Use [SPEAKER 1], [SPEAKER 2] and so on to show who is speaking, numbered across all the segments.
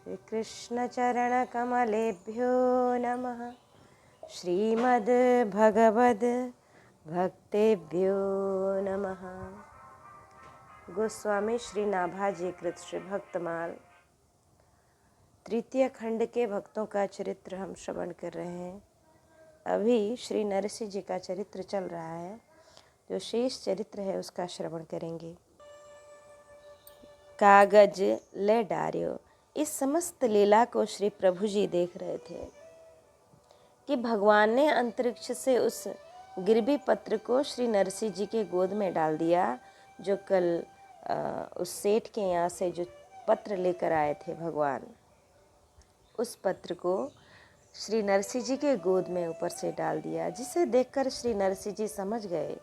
[SPEAKER 1] कृष्णचरणकमलेभ्यो नमः। श्रीमद्भगवद्भक्तेभ्यो नमः। गोस्वामी श्री नाभाजी कृत श्री भक्तमाल तृतीय खंड के भक्तों का चरित्र हम श्रवण कर रहे हैं। अभी श्री नरसिंह जी का चरित्र चल रहा है। जो शेष चरित्र है उसका श्रवण करेंगे। कागज ले डार्यो। इस समस्त लीला को श्री प्रभु जी देख रहे थे कि भगवान ने अंतरिक्ष से उस गिरबी पत्र को श्री नरसिंह जी के गोद में डाल दिया। जो कल उस सेठ के यहाँ से जो पत्र लेकर आए थे भगवान, उस पत्र को श्री नरसिंह जी के गोद में ऊपर से डाल दिया, जिसे देखकर श्री नरसिंह जी समझ गए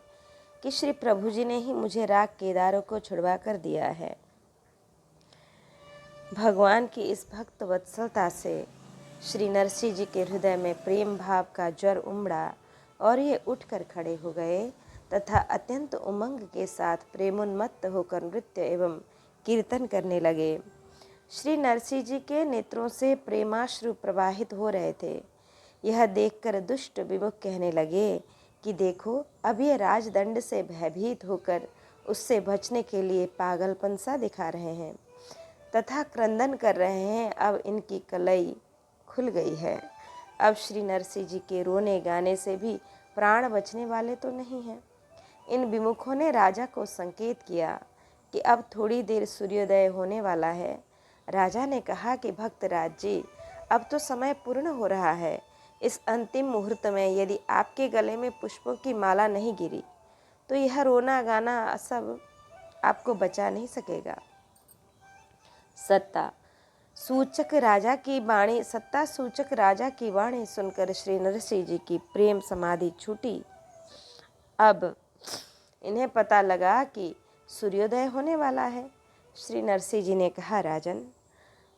[SPEAKER 1] कि श्री प्रभु जी ने ही मुझे राग केदारों को छुड़वा कर दिया है। भगवान की इस भक्त वत्सलता से श्री नरसिंह जी के हृदय में प्रेम भाव का ज्वर उमड़ा और ये उठकर खड़े हो गए तथा अत्यंत उमंग के साथ प्रेमोन्मत्त होकर नृत्य एवं कीर्तन करने लगे। श्री नरसिंह जी के नेत्रों से प्रेमाश्रु प्रवाहित हो रहे थे। यह देखकर दुष्ट विमुख कहने लगे कि देखो, अब ये राजदंड से भयभीत होकर उससे बचने के लिए पागलपन सा दिखा रहे हैं तथा क्रंदन कर रहे हैं। अब इनकी कलई खुल गई है। अब श्री नरसिंह जी के रोने गाने से भी प्राण बचने वाले तो नहीं हैं। इन विमुखों ने राजा को संकेत किया कि अब थोड़ी देर सूर्योदय होने वाला है। राजा ने कहा कि भक्तराज जी, अब तो समय पूर्ण हो रहा है। इस अंतिम मुहूर्त में यदि आपके गले में पुष्पों की माला नहीं गिरी तो यह रोना गाना सब आपको बचा नहीं सकेगा। सत्ता सूचक राजा की वाणी सुनकर श्री नरसिंह जी की प्रेम समाधि छूटी। अब इन्हें पता लगा कि सूर्योदय होने वाला है। श्री नरसिंह जी ने कहा, राजन,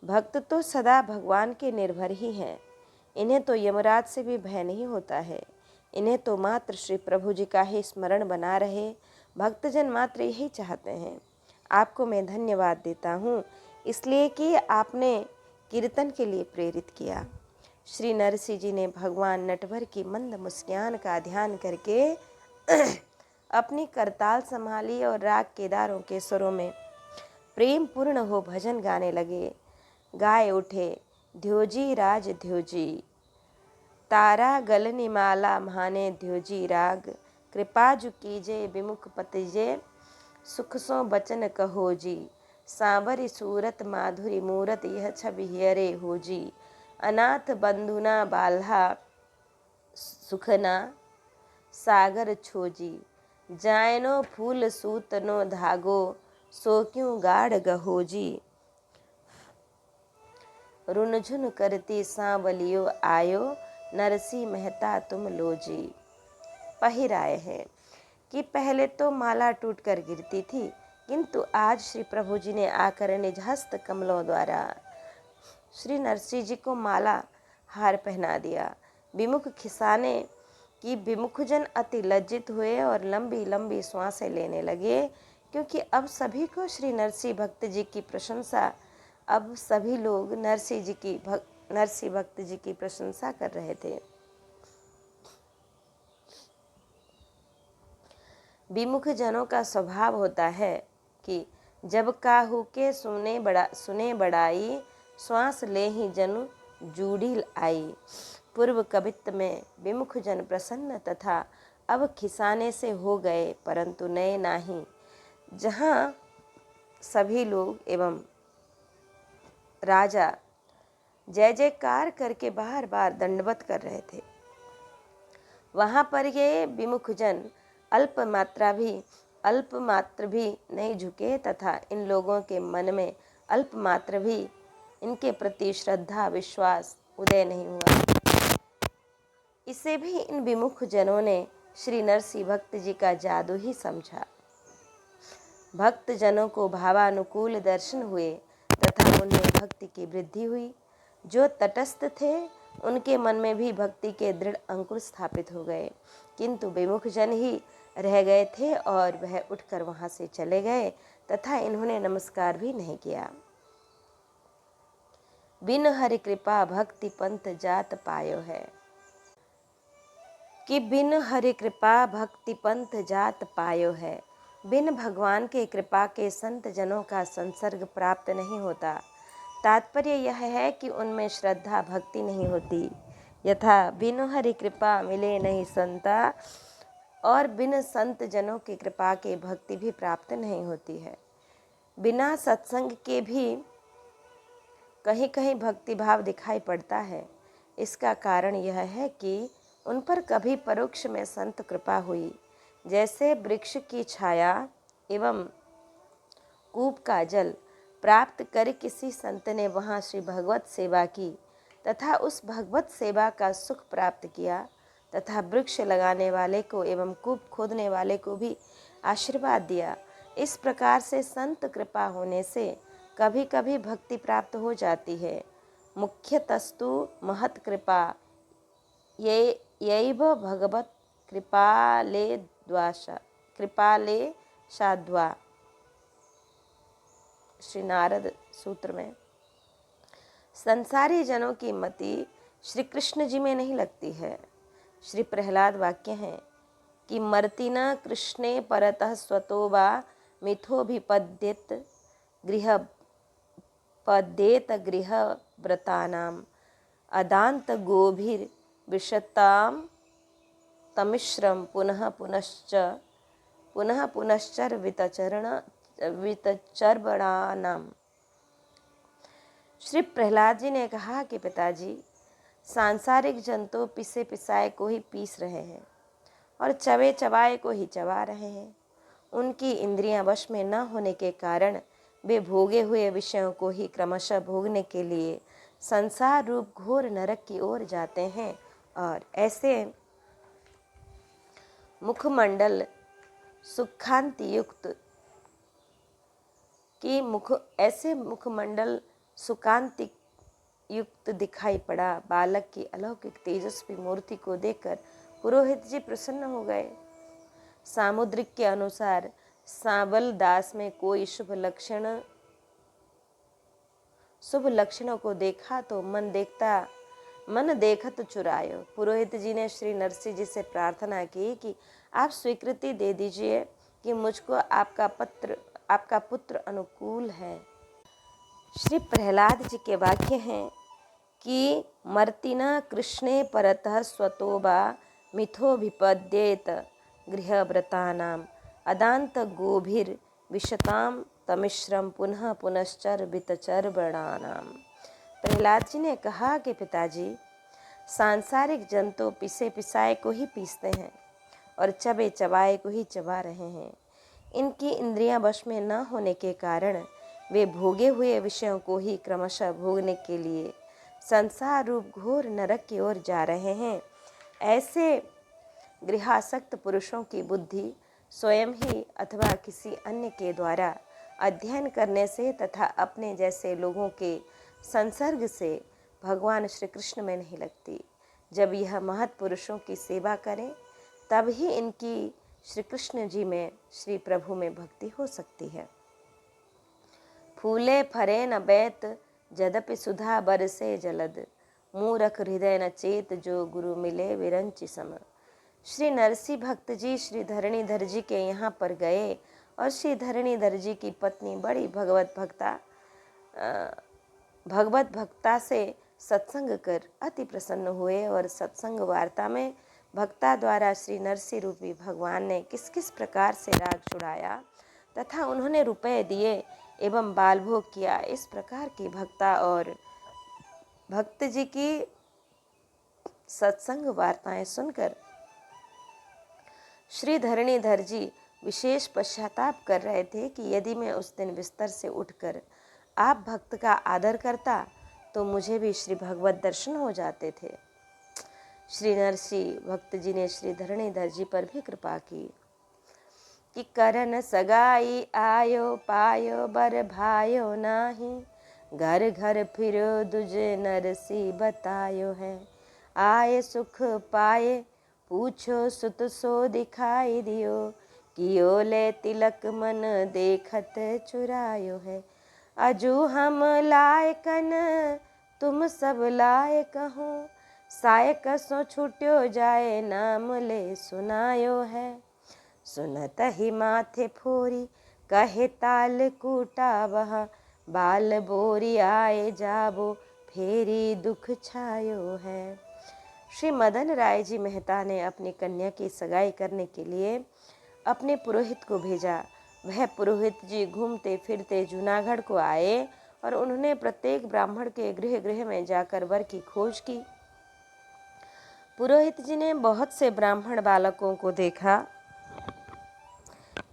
[SPEAKER 1] भक्त तो सदा भगवान के निर्भर ही हैं। इन्हें तो यमराज से भी भय नहीं होता है। इन्हें तो मात्र श्री प्रभु जी का ही स्मरण बना रहे भक्तजन मात्र यही चाहते हैं। आपको मैं धन्यवाद देता हूँ इसलिए कि आपने कीर्तन के लिए प्रेरित किया। श्री नरसिंह जी ने भगवान नटवर की मंद मुस्कान का ध्यान करके अपनी करताल संभाली और राग केदारों के स्वरों में प्रेम पूर्ण हो भजन गाने लगे। गाए उठे, ध्योजी राज ध्योजी, तारा गलनी माला महाने ध्योजी राग, कृपाजु कीजे विमुख पतिजे, सुख सो बचन कहो जी, सांवरी सूरत माधुरी मूरत यह छवि हियरे हो जी, अनाथ बंधुना बाल्हा सुखना सागर छोजी, जायनो फूल सूतनो धागो, सो क्यों गाढ़ गहोजी, रुनझुन करती सांवलियो आयो, नरसी मेहता तुम लोजी। पहिराए हैं कि पहले तो माला टूटकर गिरती थी, किंतु आज श्री प्रभु जी ने आकर निज हस्त कमलों द्वारा श्री नरसिंह जी को माला हार पहना दिया। विमुख खिसाने कि विमुखजन अति लज्जित हुए और लंबी लंबी श्वासें लेने लगे, क्योंकि अब सभी को श्री नरसिंह भक्त जी की प्रशंसा, अब सभी लोग नरसिंह भक्त जी की प्रशंसा कर रहे थे। विमुख जनों का स्वभाव होता है कि जब काहू के सुने बड़ाई, श्वास ले ही जनु जूढ़ी आई। पूर्व कवित्त में विमुख जन प्रसन्न तथा अब खिसाने से हो गए, परंतु नए नाही। जहाँ सभी लोग एवं राजा जय जयकार करके बार बार दंडवत कर रहे थे, वहाँ पर ये विमुख जन अल्प मात्र भी नहीं झुके तथा इन लोगों के मन में अल्प मात्र भी इनके प्रति श्रद्धा विश्वास उदय नहीं हुआ। इसे भी इन विमुख जनों ने श्री नरसिंह भक्त जी का जादू ही समझा। भक्त जनों को भावानुकूल दर्शन हुए तथा उनमें भक्ति की वृद्धि हुई। जो तटस्थ थे उनके मन में भी भक्ति के दृढ़ अंकुर स्थापित हो गए, किंतु विमुख जन ही रह गए थे और वह उठकर वहां से चले गए तथा इन्होंने नमस्कार भी नहीं किया। बिन हरि कृपा भक्ति पंथ जात पायो है। कि बिन हरि कृपा भक्ति पंथ जात पायो है। बिन भगवान के कृपा के संत जनों का संसर्ग प्राप्त नहीं होता। तात्पर्य यह है कि उनमें श्रद्धा भक्ति नहीं होती। यथा बिन हरि कृपा मिले नहीं संता, और बिन संत जनों की कृपा के भक्ति भी प्राप्त नहीं होती है। बिना सत्संग के भी कहीं कहीं भक्ति भाव दिखाई पड़ता है। इसका कारण यह है कि उन पर कभी परोक्ष में संत कृपा हुई, जैसे वृक्ष की छाया एवं कूप का जल प्राप्त कर किसी संत ने वहाँ श्री भगवत सेवा की तथा उस भगवत सेवा का सुख प्राप्त किया, तथा वृक्ष लगाने वाले को एवं कूप खोदने वाले को भी आशीर्वाद दिया। इस प्रकार से संत कृपा होने से कभी कभी भक्ति प्राप्त हो जाती है। मुख्यतस्तु महत् कृपा ये यैव भगवत कृपाले शाद्वा। श्री नारद सूत्र में संसारी जनों की मति श्री कृष्ण जी में नहीं लगती है। श्री प्रहलाद वाक्य हैं कि मर्तिना कृष्णे परतः स्वतो वा मिथोभिपद्येत गृह व्रतानाम अदांत गोभिर विशताम तमिश्रम पुनः पुनश्चर वितचर्बणानाम। श्री प्रहलाद जी ने कहा कि पिताजी, सांसारिक जंतु पिसे पिसाए को ही पीस रहे हैं और चबे चबाए को ही चबा रहे हैं। उनकी इंद्रियां वश में न होने के कारण वे भोगे हुए विषयों को ही क्रमशः भोगने के लिए संसार रूप घोर नरक की ओर जाते हैं। और ऐसे मुखमंडल सुखांति युक्त ऐसे मुखमंडल सुकांति युक्त दिखाई पड़ा। बालक की अलौकिक तेजस्वी मूर्ति को देखकर पुरोहित जी प्रसन्न हो गए। सामुद्रिक के अनुसार सांबल दास में कोई शुभ लक्षणों को देखा तो मन देखत चुरायो। पुरोहित जी ने श्री नरसिंह जी से प्रार्थना की कि आप स्वीकृति दे दीजिए कि मुझको आपका पुत्र अनुकूल है। श्री प्रहलाद जी के वाक्य हैं कि मर्तिना कृष्णे परतः स्वतो वा मिथोभिपद्येत गृहव्रतानाम अदांत गोभिर विशताम तमिश्रम पुनः पुनश्चर वितचर्बणानाम। प्रहलाद जी ने कहा कि पिताजी, सांसारिक जंतु पिसे पिसाए को ही पीसते हैं और चबे चबाए को ही चबा रहे हैं। इनकी इंद्रियां वश में न होने के कारण वे भोगे हुए विषयों को ही क्रमशः भोगने के लिए संसार रूप घोर नरक की ओर जा रहे हैं। ऐसे गृहासक्त पुरुषों की बुद्धि स्वयं ही अथवा किसी अन्य के द्वारा अध्ययन करने से तथा अपने जैसे लोगों के संसर्ग से भगवान श्री कृष्ण में नहीं लगती। जब यह महत् पुरुषों की सेवा करें तब ही इनकी श्री कृष्ण जी में, श्री प्रभु में भक्ति हो सकती है। फूले फरे न बैत जदपि सुधा बरसे जलद, मूरख हृदय न चेत जो गुरु मिले विरंचि सम। श्री नरसिंह भक्त जी श्री धरणीधर जी के यहाँ पर गए और श्री धरणीधर जी की पत्नी बड़ी भगवत भक्ता से सत्संग कर अति प्रसन्न हुए। और सत्संग वार्ता में भक्ता द्वारा श्री नरसिंह रूपी भगवान ने किस किस प्रकार से राग छुड़ाया तथा उन्होंने रुपए दिए एवं बाल भोग किया, इस प्रकार की भक्ता और भक्त जी की सत्संग वार्ताएं सुनकर श्री धरणीधर जी विशेष पश्चाताप कर रहे थे कि यदि मैं उस दिन बिस्तर से उठकर आप भक्त का आदर करता तो मुझे भी श्री भगवत दर्शन हो जाते थे। श्री नरसिंह भक्त जी ने श्री धरणीधर जी पर भी कृपा की कि करन सगाई आयो पायो बर भायो नाही, घर घर फिरो दुजे नरसिंह बतायो है। आए सुख पाए पूछो सुत सो दिखाई दियो, कियो ले तिलक मन देखत चुरायो है। अजू हम लायकन तुम सब लायक हो, सायक सो छूट्यो जाए, नाम ले सुनायो है। सुनत ही माथे फोरी, कहे ताल कूटा वह, बाल बोरी आए जाबो, फेरी दुख छायो है। श्री मदन राय जी मेहता ने अपनी कन्या की सगाई करने के लिए अपने पुरोहित को भेजा। वह पुरोहित जी घूमते फिरते जूनागढ़ को आए और उन्होंने प्रत्येक ब्राह्मण के गृह गृह में जाकर वर की खोज की। पुरोहित जी ने बहुत से ब्राह्मण बालकों को देखा,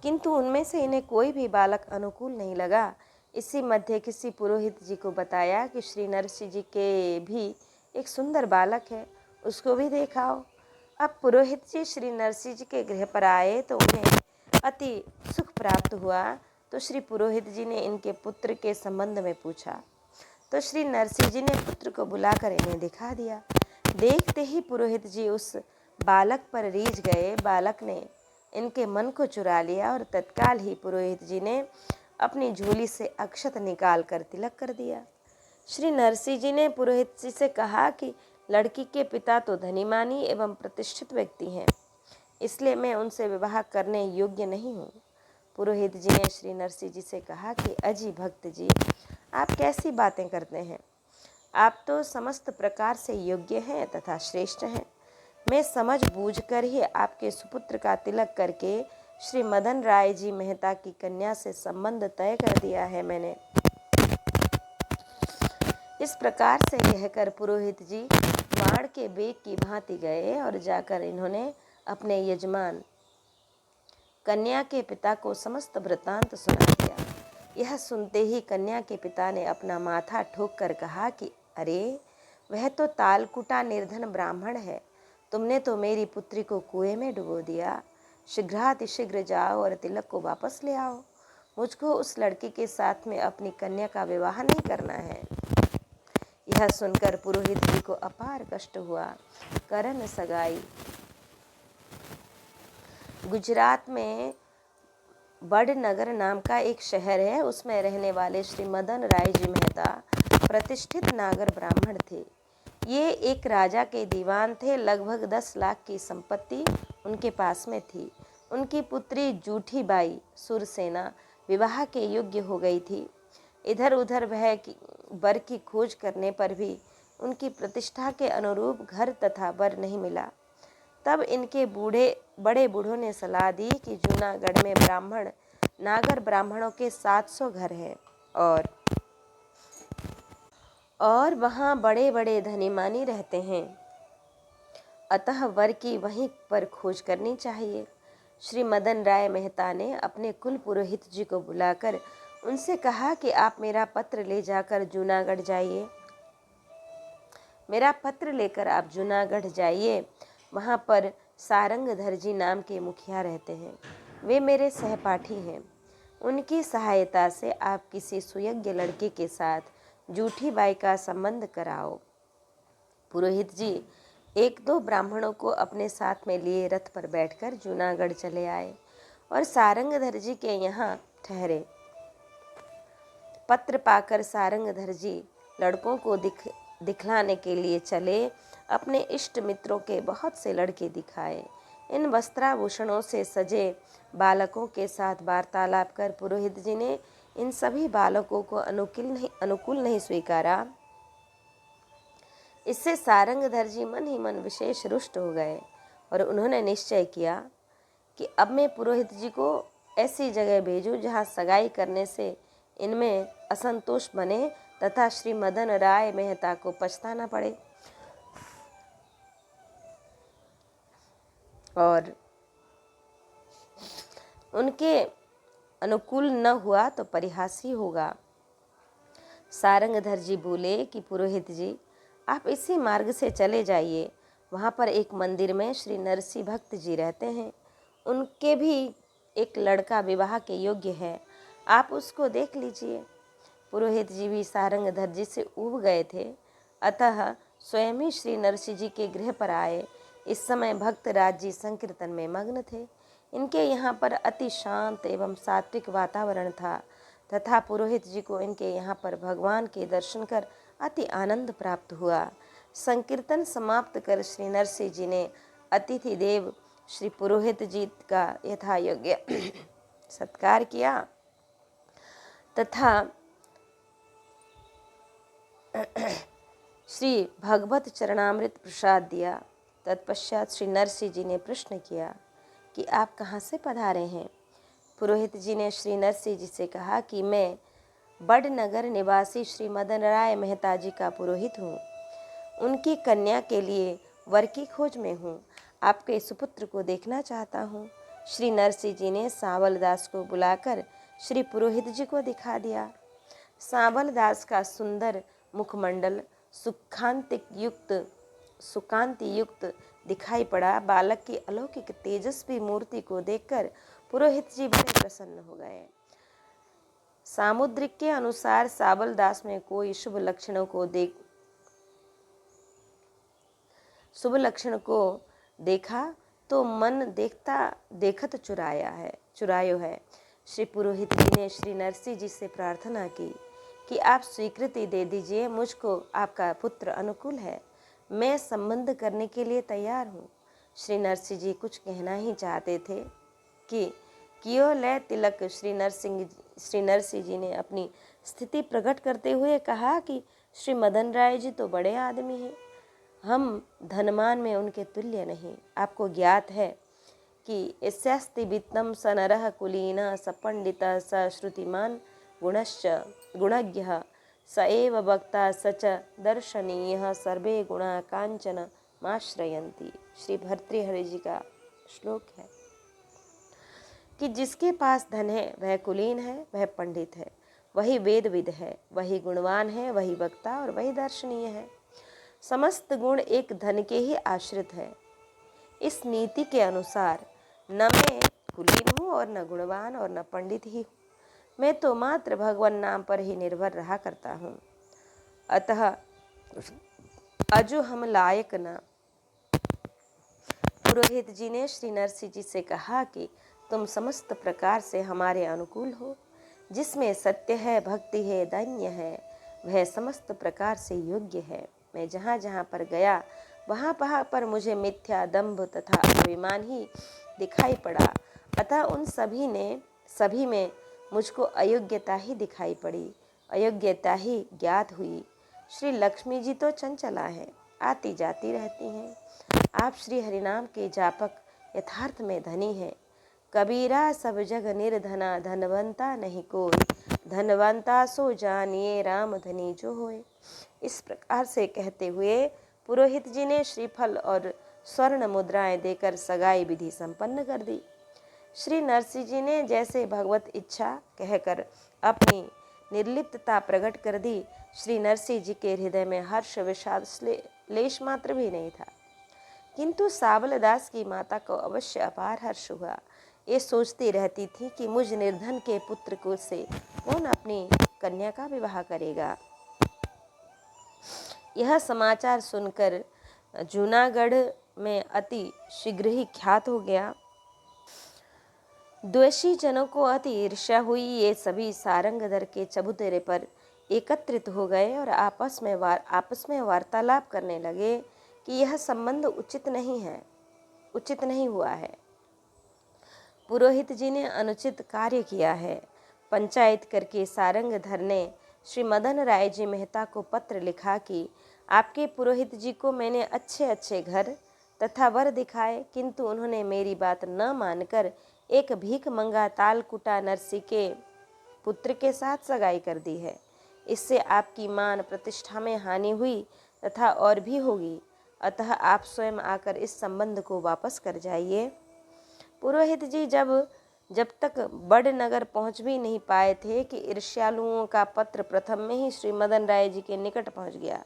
[SPEAKER 1] किंतु उनमें से इन्हें कोई भी बालक अनुकूल नहीं लगा। इसी मध्य किसी पुरोहित जी को बताया कि श्री नरसिंह जी के भी एक सुंदर बालक है, उसको भी देखाओ। अब पुरोहित जी श्री नरसिंह जी के गृह पर आए तो उन्हें अति सुख प्राप्त हुआ। तो श्री पुरोहित जी ने इनके पुत्र के संबंध में पूछा, तो श्री नरसिंह जी ने पुत्र को बुलाकर इन्हें दिखा दिया। देखते ही पुरोहित जी उस बालक पर रीझ गए। बालक ने इनके मन को चुरा लिया और तत्काल ही पुरोहित जी ने अपनी झोली से अक्षत निकाल कर तिलक कर दिया। श्री नरसिंह जी ने पुरोहित जी से कहा कि लड़की के पिता तो धनीमानी एवं प्रतिष्ठित व्यक्ति हैं, इसलिए मैं उनसे विवाह करने योग्य नहीं हूँ। पुरोहित जी ने श्री नरसिंह जी से कहा कि अजी भक्त जी, आप कैसी बातें करते हैं? आप तो समस्त प्रकार से योग्य हैं तथा श्रेष्ठ हैं। मैं समझ बूझ कर ही आपके सुपुत्र का तिलक करके श्री मदन राय जी मेहता की कन्या से संबंध तय कर दिया है मैंने। इस प्रकार से कहकर पुरोहित जी बाण के बेग की भांति गए और जाकर इन्होंने अपने यजमान कन्या के पिता को समस्त वृत्तांत सुना दिया। यह सुनते ही कन्या के पिता ने अपना माथा ठोक कर कहा कि अरे, वह तो तालकुटा निर्धन ब्राह्मण है, तुमने तो मेरी पुत्री को कुएं में डुबो दिया। शीघ्रातिशीघ्र जाओ और तिलक को वापस ले आओ। मुझको उस लड़की के साथ में अपनी कन्या का विवाह नहीं करना है। यह सुनकर पुरोहित जी को अपार कष्ट हुआ। करण सगाई। गुजरात में वडनगर नाम का एक शहर है, उसमें रहने वाले श्री मदन राय जी मेहता प्रतिष्ठित नागर ब्राह्मण थे। ये एक राजा के दीवान थे। लगभग 10 लाख की संपत्ति उनके पास में थी। उनकी पुत्री जूठी बाई सुरसेना विवाह के योग्य हो गई थी। इधर उधर वह वर की खोज करने पर भी उनकी प्रतिष्ठा के अनुरूप घर तथा वर नहीं मिला। तब इनके बड़े बूढ़ों ने सलाह दी कि जूनागढ़ में नागर ब्राह्मणों के 700 घर हैं और वहाँ बड़े बड़े धनीमानी रहते हैं, अतः वर की वहीं पर खोज करनी चाहिए। श्री मदन राय मेहता ने अपने कुल पुरोहित जी को बुलाकर उनसे कहा कि आप मेरा पत्र ले जाकर जूनागढ़ जाइए। मेरा पत्र लेकर आप जूनागढ़ जाइए। वहाँ पर सारंगधर जी नाम के मुखिया रहते हैं, वे मेरे सहपाठी हैं। उनकी सहायता से आप किसी सुयोग्य लड़के के साथ जूठी बाई का संबंध कराओ। पुरोहित जी 1-2 ब्राह्मणों को अपने साथ में लिए रथ पर बैठकर जूनागढ़ चले आए और सारंगधर जी के यहाँ ठहरे। पत्र पाकर सारंगधर जी लड़कों को दिखलाने के लिए चले। अपने इष्ट मित्रों के बहुत से लड़के दिखाए। इन वस्त्राभूषणों से सजे बालकों के साथ वार्तालाप कर पुरोहित जी ने इन सभी बालकों को अनुकूल नहीं स्वीकारा। इससे सारंगधर जी मन ही मन विशेष रुष्ट हो गए और उन्होंने निश्चय किया कि अब मैं पुरोहित जी को ऐसी जगह भेजूं जहां सगाई करने से इनमें असंतोष बने तथा श्री मदन राय मेहता को पछताना पड़े। और उनके अनुकूल न हुआ तो परिहास ही होगा। सारंगधर जी बोले कि पुरोहित जी, आप इसी मार्ग से चले जाइए। वहाँ पर एक मंदिर में श्री नरसिंह भक्त जी रहते हैं, उनके भी एक लड़का विवाह के योग्य है, आप उसको देख लीजिए। पुरोहित जी भी सारंगधर जी से ऊब गए थे, अतः स्वयं ही श्री नरसिंह जी के गृह पर आए। इस समय भक्त राज जी संकीर्तन में मग्न थे। इनके यहाँ पर अति शांत एवं सात्विक वातावरण था तथा पुरोहित जी को इनके यहाँ पर भगवान के दर्शन कर अति आनंद प्राप्त हुआ। संकीर्तन समाप्त कर श्री नरसिंह जी ने अतिथि देव श्री पुरोहित जी का यथा योग्य सत्कार किया तथा श्री भगवत चरणामृत प्रसाद दिया। तत्पश्चात श्री नरसिंह जी ने प्रश्न किया कि आप कहाँ से पधारे हैं। पुरोहित जी ने श्री नरसिंह जी से कहा कि मैं बड़नगर निवासी श्री मदन राय मेहता जी का पुरोहित हूँ। उनकी कन्या के लिए वर की खोज में हूँ। आपके सुपुत्र को देखना चाहता हूँ। श्री नरसिंह जी ने सांवल दास को बुलाकर श्री पुरोहित जी को दिखा दिया। सांवल दास का सुंदर मुखमंडल सुकांति युक्त दिखाई पड़ा। बालक की अलौकिक तेजस्वी मूर्ति को देखकर पुरोहित जी बड़े प्रसन्न हो गए। सामुद्रिक के अनुसार सांवल दास में कोई शुभ लक्षण को देखा तो मन देखत चुरायो है। श्री पुरोहित जी ने श्री नरसिंह जी से प्रार्थना की कि आप स्वीकृति दे दीजिए, मुझको आपका पुत्र अनुकूल है, मैं संबंध करने के लिए तैयार हूँ। श्री नरसिंह जी कुछ कहना ही चाहते थे कि कियो ले तिलक श्री नरसिंह जी ने अपनी स्थिति प्रकट करते हुए कहा कि श्री मदन राय जी तो बड़े आदमी हैं, हम धनमान में उनके तुल्य नहीं। आपको ज्ञात है कि यस्यास्ति वित्तं स नरः कुलीनः स पंडितः स श्रुतिमान गुणज्ञः स एव वक्ता स च दर्शनीयः सर्वे गुणा कांचन माश्रयन्ति। श्री भर्तृहरि जी का श्लोक है कि जिसके पास धन है वह कुलीन है, वह पंडित है, वही वेदविद है, वही गुणवान है, वही वक्ता और वही दर्शनीय है। समस्त गुण एक धन के ही आश्रित है। इस नीति के अनुसार न मैं कुलीन हूँ और न गुणवान और न पंडित ही हूँ, मैं तो मात्र भगवान नाम पर ही निर्भर रहा करता हूँ। अतः अजो हम लायक न। पुरोहित जी ने श्री नरसिंह जी से कहा कि तुम समस्त प्रकार से हमारे अनुकूल हो। जिसमें सत्य है, भक्ति है, दैन्य है, वह समस्त प्रकार से योग्य है। मैं जहाँ जहाँ पर गया वहाँ पर मुझे मिथ्या, दंभ तथा अभिमान ही दिखाई पड़ा। अतः उन सभी में मुझको अयोग्यता ही दिखाई पड़ी, अयोग्यता ही ज्ञात हुई। श्री लक्ष्मी जी तो चंचला है, आती जाती रहती हैं। आप श्री हरिनाम के जापक यथार्थ में धनी हैं। कबीरा सब जग निर्धना, धनवंता नहीं कोई, धनवंता सो जानिए राम धनी जो होए। इस प्रकार से कहते हुए पुरोहित जी ने श्रीफल और स्वर्ण मुद्राएं देकर सगाई विधि संपन्न कर दी। श्री नरसिंह जी ने जैसे भगवत इच्छा कहकर अपनी निर्लिप्तता प्रकट कर दी। श्री नरसिंह जी के हृदय में हर्ष विषाद लेश मात्र भी नहीं था, किंतु सांवल दास की माता को अवश्य अपार हर्ष हुआ। ये सोचती रहती थी कि मुझ निर्धन के पुत्र को से कौन अपनी कन्या का विवाह करेगा। यह समाचार सुनकर जूनागढ़ में अति शीघ्र ही ख्यात हो गया। द्वेषी जनों को अति ईर्ष्या हुई। ये सभी सारंगधर के चबूतरे पर एकत्रित हो गए और आपस में वार्तालाप करने लगे कि यह संबंध उचित नहीं हुआ है। पुरोहित जी ने अनुचित कार्य किया है। पंचायत करके सारंगधर ने श्री मदन राय जी मेहता को पत्र लिखा कि आपके पुरोहित जी को मैंने अच्छे अच्छे घर तथा वर दिखाए, किंतु उन्होंने मेरी बात न मानकर एक भीख मंगा तालकुटा नरसी के पुत्र के साथ सगाई कर दी है। इससे आपकी मान प्रतिष्ठा में हानि हुई तथा और भी होगी। अतः आप स्वयं आकर इस संबंध को वापस कर जाइए। पुरोहित जी जब तक बड़नगर पहुंच भी नहीं पाए थे कि ईर्ष्यालुओं का पत्र प्रथम में ही श्री मदन राय जी के निकट पहुंच गया।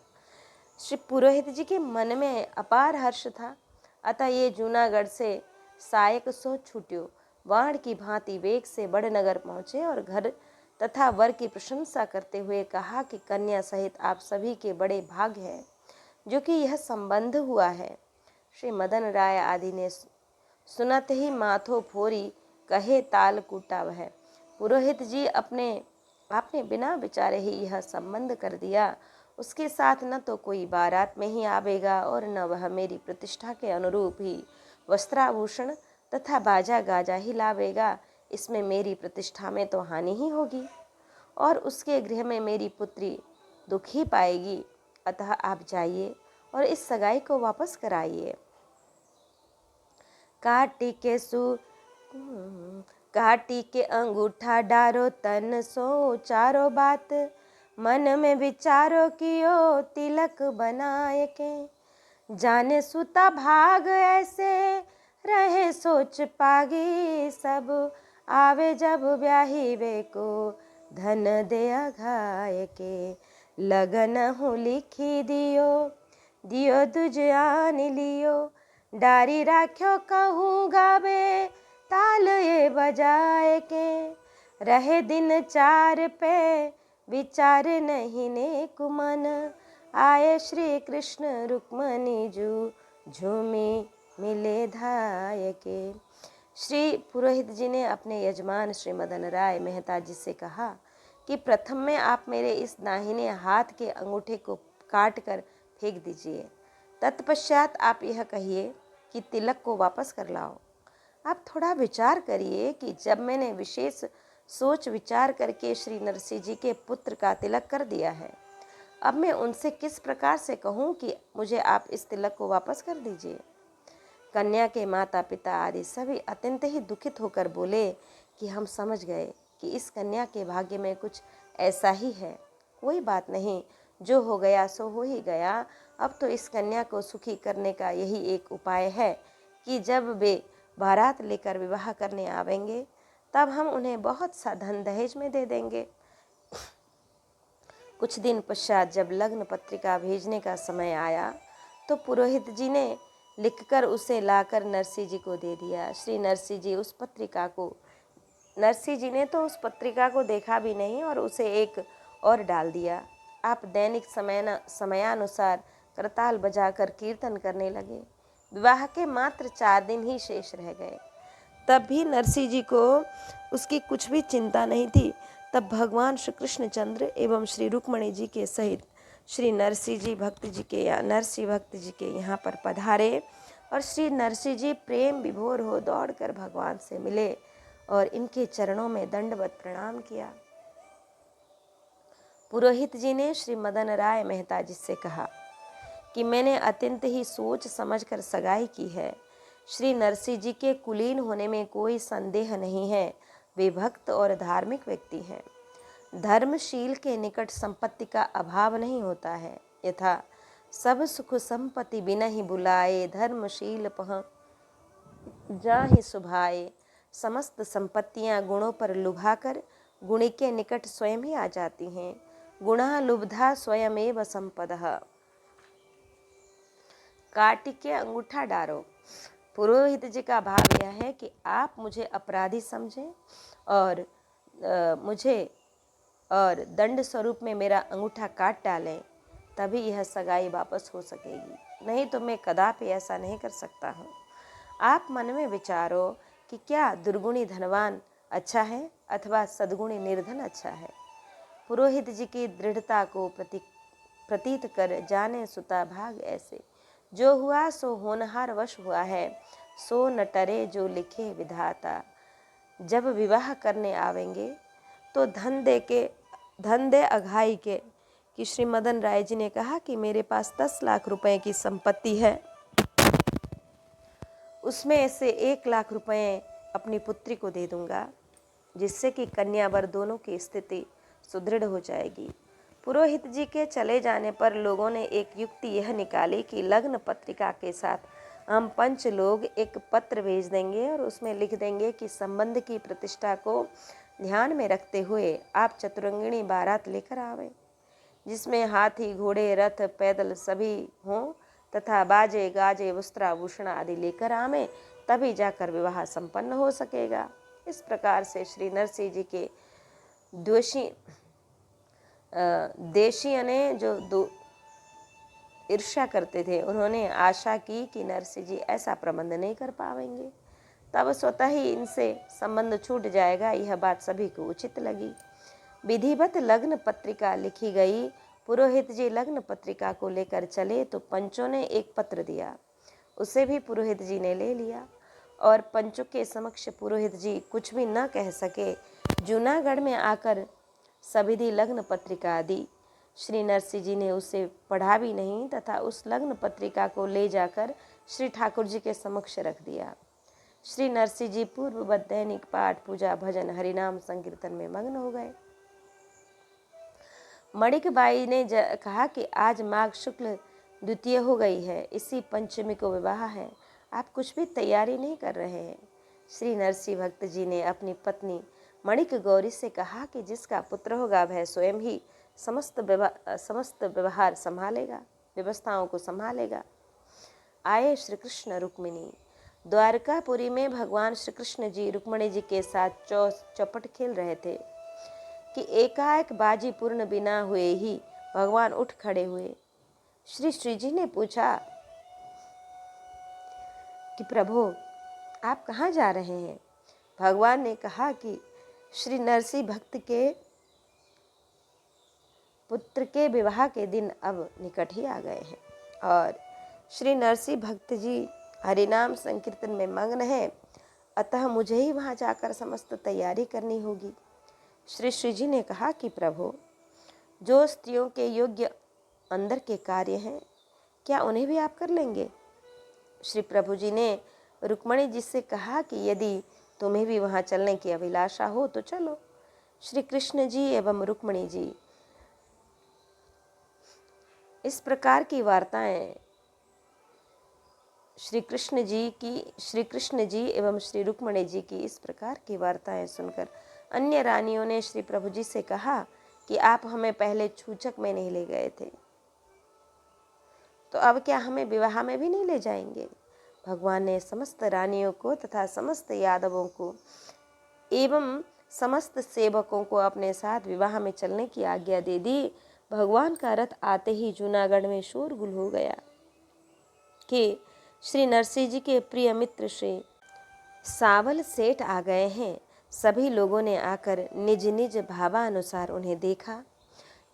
[SPEAKER 1] श्री पुरोहित जी के मन में अपार हर्ष था। अतः ये जूनागढ़ से सायक सो छूट्यो वाण की भांति वेग से बड़नगर पहुंचे और घर तथा वर की प्रशंसा करते हुए कहा कि कन्या सहित आप सभी के बड़े भाग्य है जो कि यह संबंध हुआ है। श्री मदन राय आदि ने सुनत ही माथो फोरी कहे तालकुटा वह। पुरोहित जी आपने बिना विचारे ही यह संबंध कर दिया। उसके साथ न तो कोई बारात में ही आवेगा और न वह मेरी प्रतिष्ठा के अनुरूप ही वस्त्राभूषण तथा बाजा गाजा ही लावेगा। इसमें मेरी प्रतिष्ठा में तो हानि ही होगी और उसके गृह में मेरी पुत्री दुख ही पाएगी। अतः आप जाइए और इस सगाई को वापस कराइए। काटी के अंगूठा डारो तन सो चारो बात, मन में विचारो कियो तिलक बनाए के। जाने सुता भाग ऐसे रहे सोच पागी, सब आवे जब ब्याही वे को धन दे घाय के। लगन हूँ लिखी दियो दुज आन लियो, डारी राख्यो कहूँ गावे ताल ये बजाए के। रहे दिन चार पे विचार नहीं ने कुमन, आए श्री कृष्ण रुक्मणी जू झूमी मिले धाय के। श्री पुरोहित जी ने अपने यजमान श्री मदन राय मेहता जी से कहा कि प्रथम में आप मेरे इस दाहिने हाथ के अंगूठे को काट कर फेंक दीजिए। तत्पश्चात आप यह कहिए कि तिलक को वापस कर लाओ। आप थोड़ा विचार करिए कि जब मैंने विशेष सोच विचार करके श्री नरसिंह जी के पुत्र का तिलक कर दिया है, अब मैं उनसे किस प्रकार से कहूँ कि मुझे आप इस तिलक को वापस कर दीजिए। कन्या के माता पिता आदि सभी अत्यंत ही दुखित होकर बोले कि हम समझ गए कि इस कन्या के भाग्य में कुछ ऐसा ही है। कोई बात नहीं, जो हो गया सो हो ही गया। अब तो इस कन्या को सुखी करने का यही एक उपाय है कि जब वे बारात लेकर विवाह करने आवेंगे तब हम उन्हें बहुत सा धन दहेज में दे देंगे। कुछ दिन पश्चात जब लग्न पत्रिका भेजने का समय आया तो पुरोहित जी ने लिखकर उसे लाकर नरसिंह जी को दे दिया। श्री नरसिंह जी ने तो उस पत्रिका को देखा भी नहीं और उसे एक और डाल दिया। आप दैनिक समयानुसार करताल बजाकर कीर्तन करने लगे। विवाह के मात्र 4 दिन ही शेष रह गए। तब भी नरसिंह जी को उसकी कुछ भी चिंता नहीं थी। तब भगवान श्री कृष्णचंद्र एवं श्री रुक्मणी जी के सहित श्री नरसिंह भक्त जी के यहाँ पर पधारे और श्री नरसिंह जी प्रेम विभोर हो दौड़कर भगवान से मिले और इनके चरणों में दंडवत प्रणाम किया। पुरोहित जी ने श्री मदन राय मेहता जी से कहा कि मैंने अत्यंत ही सोच समझकर सगाई की है। श्री नरसिंह जी के कुलीन होने में कोई संदेह नहीं है। वे भक्त और धार्मिक व्यक्ति हैं। धर्मशील के निकट संपत्ति का अभाव नहीं होता है। यथा सब सुख संपत्ति बिना ही बुलाए, धर्मशील पह जा ही सुभाए। समस्त संपत्तियां गुणों पर लुभाकर गुणी के निकट स्वयं ही आ जाती हैं। गुणा लुब्धा स्वयमेव संपदः। काटी के अंगूठा डारो। पुरोहित जी का भाव यह है कि आप मुझे अपराधी समझें और दंड स्वरूप में मेरा अंगूठा काट डालें, तभी यह सगाई वापस हो सकेगी। नहीं तो मैं कदापि ऐसा नहीं कर सकता हूँ। आप मन में विचारो कि क्या दुर्गुणी धनवान अच्छा है अथवा सद्गुणी निर्धन अच्छा है। पुरोहित जी की दृढ़ता को प्रतीत कर जाने सुता भाग ऐसे। जो हुआ सो होनहार वश हुआ है, सो न टरे जो लिखे विधाता। जब विवाह करने आवेंगे तो धन दे अघाई के। कि श्री मदन राय जी ने कहा कि मेरे पास 10 लाख रुपए की संपत्ति है, उसमें से 1 लाख रुपए अपनी पुत्री को दे दूंगा, जिससे कि कन्या वर दोनों की स्थिति सुदृढ़ हो जाएगी। पुरोहित जी के चले जाने पर लोगों ने एक युक्ति यह निकाली कि लग्न पत्रिका के साथ हम 5 लोग एक पत्र भेज देंगे और उसमें लिख देंगे कि संबंध की प्रतिष्ठा को ध्यान में रखते हुए आप चतुरंगिणी बारात लेकर आवे, जिसमें हाथी घोड़े रथ पैदल सभी हों तथा बाजे गाजे वस्त्राभूषण आदि लेकर आवे, तभी जाकर विवाह संपन्न हो सकेगा। इस प्रकार से श्री नरसिंह जी के देशियों ने जो ईर्ष्या करते थे, उन्होंने आशा की कि नरसिंह जी ऐसा प्रबंध नहीं कर पाएंगे, तब स्वतः ही इनसे संबंध छूट जाएगा। यह बात सभी को उचित लगी। विधिवत लग्न पत्रिका लिखी गई पुरोहित जी लग्न पत्रिका को लेकर चले तो पंचों ने एक पत्र दिया, उसे भी पुरोहित जी ने ले लिया और पंचों के समक्ष पुरोहित जी कुछ भी न कह सके जूनागढ़ में आकर सविधि लग्न पत्रिका दी। श्री नरसिंह जी ने उसे पढ़ा भी नहीं तथा उस लग्न पत्रिका को ले जाकर श्री ठाकुर जी के समक्ष रख दिया। श्री नरसिंह जी पूर्ववत दैनिक पाठ पूजा भजन हरिनाम संकीर्तन में मग्न हो गए। मणिक बाई ने कहा कि आज माघ शुक्ल द्वितीय हो गई है, इसी पंचमी को विवाह है, आप कुछ भी तैयारी नहीं कर रहे हैं। श्री नरसिंह भक्त जी ने अपनी पत्नी मणिक गौरी से कहा कि जिसका पुत्र होगा वह स्वयं ही समस्त व्यवहार संभालेगा, व्यवस्थाओं को संभालेगा। आए श्री कृष्ण रुक्मिणी। द्वारकापुरी में भगवान श्री कृष्ण जी रुक्मिणी जी के साथ चौपट खेल रहे थे कि एकाएक बाजी पूर्ण बिना हुए ही भगवान उठ खड़े हुए। श्री जी ने पूछा कि प्रभु आप कहाँ जा रहे हैं? भगवान ने कहा कि श्री नरसिंह भक्त के पुत्र के विवाह के दिन अब निकट ही आ गए हैं और श्री नरसिंह भक्त जी हरिनाम संकीर्तन में मग्न है, अतः मुझे ही वहाँ जाकर समस्त तैयारी करनी होगी। श्री जी ने कहा कि प्रभु जो स्त्रियों के योग्य अंदर के कार्य हैं, क्या उन्हें भी आप कर लेंगे? श्री प्रभु जी ने रुक्मिणी जी से कहा कि यदि तुम्हें भी वहाँ चलने की अभिलाषा हो तो चलो। श्री कृष्ण जी एवं रुक्मिणी जी इस प्रकार की वार्ताएं श्री कृष्ण जी एवं श्री रुक्मिणी जी की इस प्रकार की वार्ताएं सुनकर अन्य रानियों ने श्री प्रभु जी से कहा कि आप हमें पहले छूचक में नहीं ले गए थे, तो अब क्या हमें विवाह में भी नहीं ले जाएंगे? भगवान ने समस्त रानियों को तथा समस्त यादवों को एवं समस्त सेवकों को अपने साथ विवाह में चलने की आज्ञा दे दी। भगवान का रथ आते ही जूनागढ़ में शोरगुल हो गया कि श्री नरसिंह जी के प्रिय मित्र श्री सावल सेठ आ गए हैं। सभी लोगों ने आकर निज निज भावानुसार उन्हें देखा।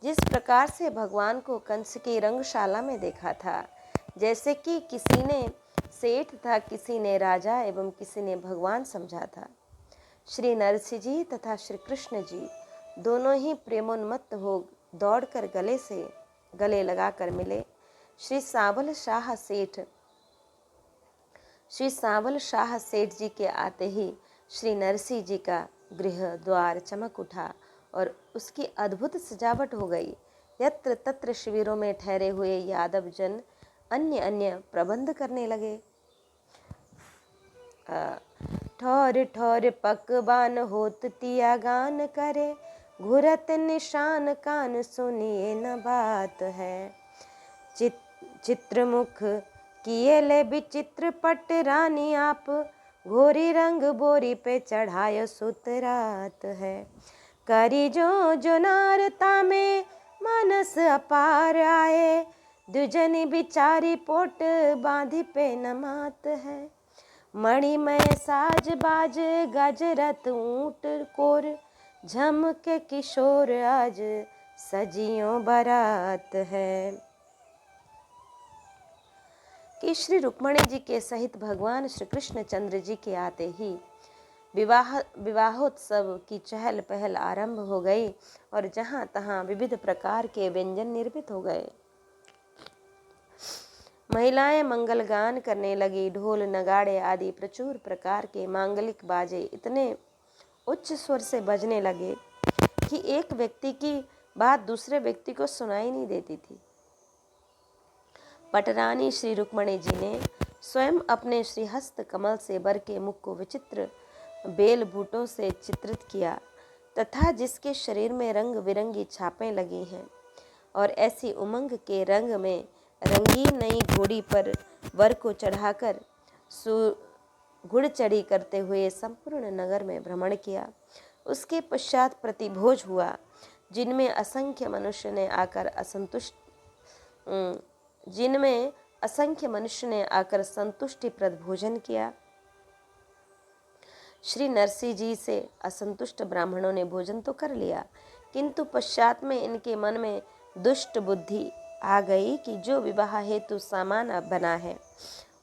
[SPEAKER 1] जिस प्रकार से भगवान को कंस की रंगशाला में देखा था, जैसे कि किसी ने सेठ था, किसी ने राजा एवं किसी ने भगवान समझा था। श्री नरसिंह जी तथा श्री कृष्ण जी दोनों ही प्रेमोन्मत्त हो दौड़कर गले लगाकर मिले। श्री सावल शाह सेठ जी के आते ही श्री नरसिंह जी का गृह द्वार चमक उठा और उसकी अद्भुत सजावट हो गई। यत्र तत्र शिविरों में ठहरे हुए यादव जन अन्य अन्य प्रबंध करने लगे। ठौर ठौर पकवान होत तिया गान करे, घुरत निशान कान सुनिए न बात है। चित्रमुख किए ले विचित्र पट रानी आप, घोरी रंग बोरी पे चढ़ायो सुतरात है। करी जो नारता में मानस अपार आए, दुजनी बिचारी पोट बांधी पे नमात है। मणिमय साज बाज गजरत ऊंट कोर, झमके किशोर आज सजियों बारात है। कि श्री रुक्मिणी जी के सहित भगवान श्री कृष्ण चंद्र जी के आते ही विवाहोत्सव की चहल पहल आरंभ हो गई और जहाँ तहाँ विविध प्रकार के व्यंजन निर्मित हो गए। महिलाएं मंगल गान करने लगी। ढोल नगाड़े आदि प्रचुर प्रकार के मांगलिक बाजे इतने उच्च स्वर से बजने लगे कि एक व्यक्ति की बात दूसरे व्यक्ति को सुनाई नहीं देती थी। पटरानी श्री रुक्मिणी जी ने स्वयं अपने श्री हस्त कमल से बर के मुख को विचित्र बेल बूटों से चित्रित किया तथा जिसके शरीर में रंग बिरंगी छापें लगी हैं और ऐसी उमंग के रंग में रंगीन नई घोड़ी पर वर को चढ़ाकर घुड़चढ़ी करते हुए संपूर्ण नगर में भ्रमण किया। उसके पश्चात प्रतिभोज हुआ, जिनमें असंख्य मनुष्य ने आकर संतुष्टिप्रद भोजन किया। श्री नरसिंह जी से असंतुष्ट ब्राह्मणों ने भोजन तो कर लिया, किंतु पश्चात में इनके मन में दुष्ट बुद्धि आ गई कि जो विवाह हेतु सामान अब बना है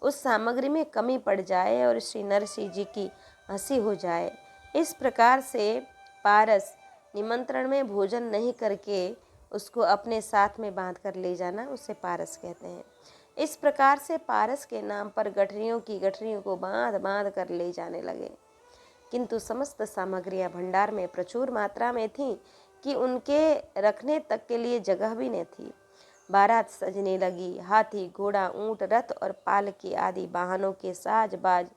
[SPEAKER 1] उस सामग्री में कमी पड़ जाए और श्री नरसिंह जी की हंसी हो जाए। इस प्रकार से पारस निमंत्रण में भोजन नहीं करके उसको अपने साथ में बांध कर ले जाना, उसे पारस कहते हैं। इस प्रकार से पारस के नाम पर गठरियों को बांध बांध कर ले जाने लगे, किंतु समस्त सामग्रियां भंडार में प्रचुर मात्रा में थीं कि उनके रखने तक के लिए जगह भी न थी। बारात सजने लगी। हाथी, घोड़ा, ऊंट, रथ और पालकी आदि वाहनों के साज बाज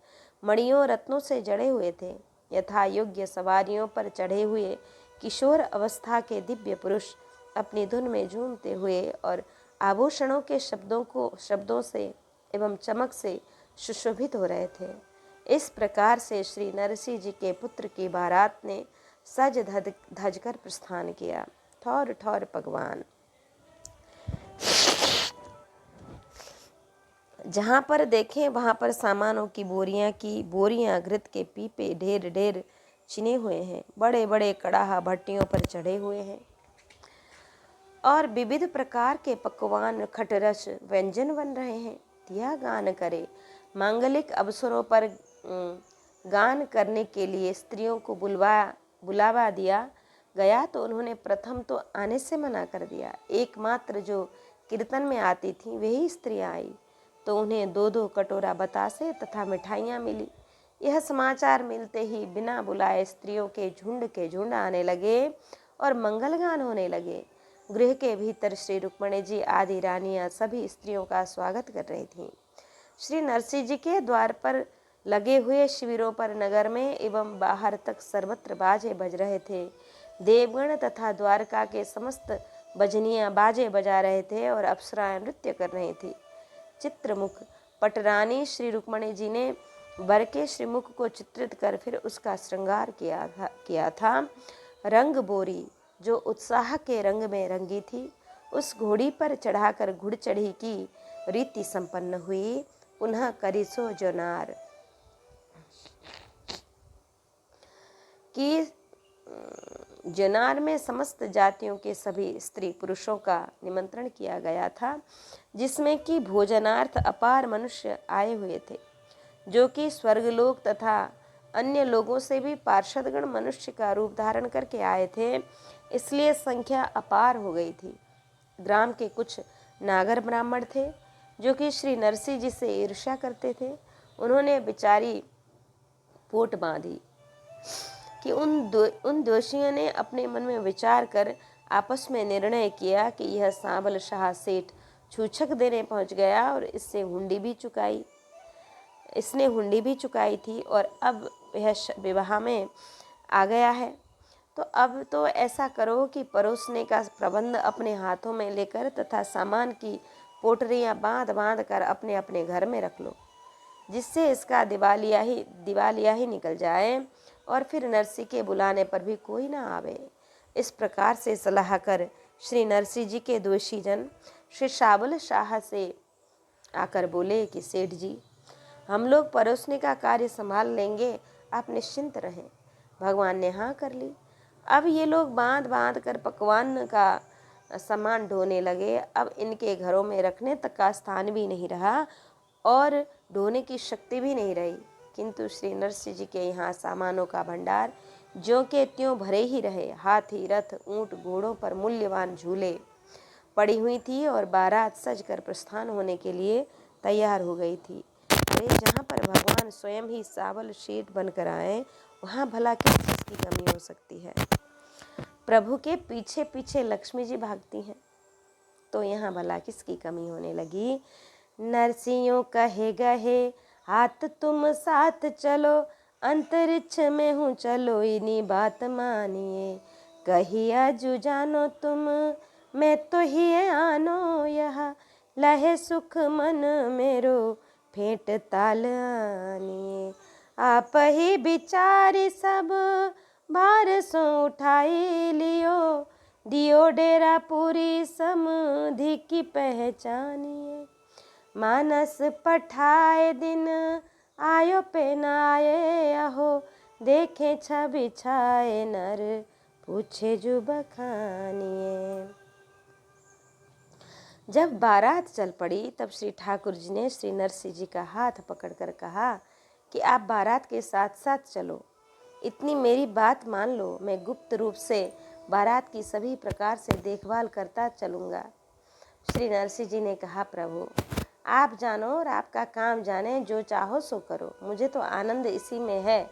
[SPEAKER 1] मणियों रत्नों से जड़े हुए थे। यथा योग्य सवारियों पर चढ़े हुए किशोर अवस्था के दिव्य पुरुष अपनी धुन में झूमते हुए और आभूषणों के शब्दों से एवं चमक से सुशोभित हो रहे थे। इस प्रकार से श्री नरसिंह जी के पुत्र की बारात ने सज धज कर प्रस्थान किया। ठौर ठौर पकवान। जहाँ पर देखें वहाँ पर सामानों की बोरियां घृत के पीपे ढेर ढेर चिने हुए हैं। बड़े बड़े कड़ाहा भट्टियों पर चढ़े हुए हैं और विविध प्रकार के पकवान खटरस व्यंजन बन रहे हैं। दिया गान करे। मांगलिक अवसरों पर गान करने के लिए स्त्रियों को बुलावा दिया गया तो उन्होंने प्रथम तो आने से मना कर दिया। एकमात्र जो कीर्तन में आती थी वही स्त्रियां आई तो उन्हें 2-2 कटोरा बतासे तथा मिठाइयाँ मिली। यह समाचार मिलते ही बिना बुलाए स्त्रियों के झुंड आने लगे और मंगलगान होने लगे। गृह के भीतर श्री रुक्मणी जी आदि रानियां सभी स्त्रियों का स्वागत कर रही थीं। श्री नरसिंह जी के द्वार पर लगे हुए शिविरों पर नगर में एवं बाहर तक सर्वत्र बाजे बज रहे थे। देवगण तथा द्वारका के समस्त बजनियां बाजे बजा रहे थे और अप्सराएं नृत्य कर रही थी। चित्रमुख पटरानी श्री रुक्मणी जी ने वर के श्रीमुख को चित्रित कर फिर उसका श्रृंगार किया था। रंग बोरी जो उत्साह के रंग में रंगी थी उस घोड़ी पर चढ़ाकर घुड़चढ़ी की रीति संपन्न हुई। पुनः करिसो जोनार की जनार में समस्त जातियों के सभी स्त्री पुरुषों का निमंत्रण किया गया था, जिसमें कि भोजनार्थ अपार मनुष्य आए हुए थे, जो कि स्वर्गलोक तथा अन्य लोगों से भी पार्षदगण मनुष्य का रूप धारण करके आए थे, इसलिए संख्या अपार हो गई थी। ग्राम के कुछ नागर ब्राह्मण थे जो कि श्री नरसिंह जी से ईर्ष्या करते थे। उन्होंने बिचारी पोट बांधी कि उन दोषियों ने अपने मन में विचार कर आपस में निर्णय किया कि यह सांबल शाह सेठ छूछक देने पहुंच गया और इसने हुंडी भी चुकाई थी और अब यह विवाह में आ गया है। तो अब तो ऐसा करो कि परोसने का प्रबंध अपने हाथों में लेकर तथा सामान की पोटरियां बांध बांध कर अपने अपने घर में रख लो, जिससे इसका दिवालिया ही निकल जाए और फिर नरसिंह के बुलाने पर भी कोई ना आवे। इस प्रकार से सलाह कर श्री नरसिंह जी के दोषी जन श्री साबल शाह से आकर बोले कि सेठ जी, हम लोग परोसने का कार्य संभाल लेंगे, आप निश्चिंत रहें। भगवान ने हाँ कर ली। अब ये लोग बांध बांध कर पकवान का सामान ढोने लगे। अब इनके घरों में रखने तक का स्थान भी नहीं रहा और ढोने की शक्ति भी नहीं रही, किंतु श्री नरसिंह जी के यहाँ सामानों का भंडार ज्यों के त्यों भरे ही रहे। हाथी, रथ, ऊंट, घोड़ों पर मूल्यवान झूले पड़ी हुई थी और बारात सज कर प्रस्थान होने के लिए तैयार हो गई थी। अरे जहाँ पर भगवान स्वयं ही साबल शेठ बनकर आए, वहाँ भला किस चीज़ की कमी हो सकती है। प्रभु के पीछे पीछे लक्ष्मी जी भागती हैं, तो यहाँ भला किसकी कमी होने लगी। नरसिंह कहे गहे हाथ तुम साथ चलो, अंतरिक्ष में हूँ चलो इन्हीं बात मानिए। कहिया जू जानो तुम मैं तो ही आनो, यह लहे सुख मन मेरो फेंट ताल आनिए। आप ही बिचारी सब भार सो उठाई लियो, दियो डेरा पूरी समधि की पहचानिए। मानस पठाए दिन आयो पे न आए, अहो देखे छवि छाए नर पूछे जो बखानिए। जब बारात चल पड़ी तब श्री ठाकुर जी ने श्री नरसिंह जी का हाथ पकड़कर कहा कि आप बारात के साथ साथ चलो, इतनी मेरी बात मान लो, मैं गुप्त रूप से बारात की सभी प्रकार से देखभाल करता चलूँगा। श्री नरसिंह जी ने कहा, प्रभु आप जानो और आपका काम जाने, जो चाहो सो करो। मुझे तो आनंद इसी में है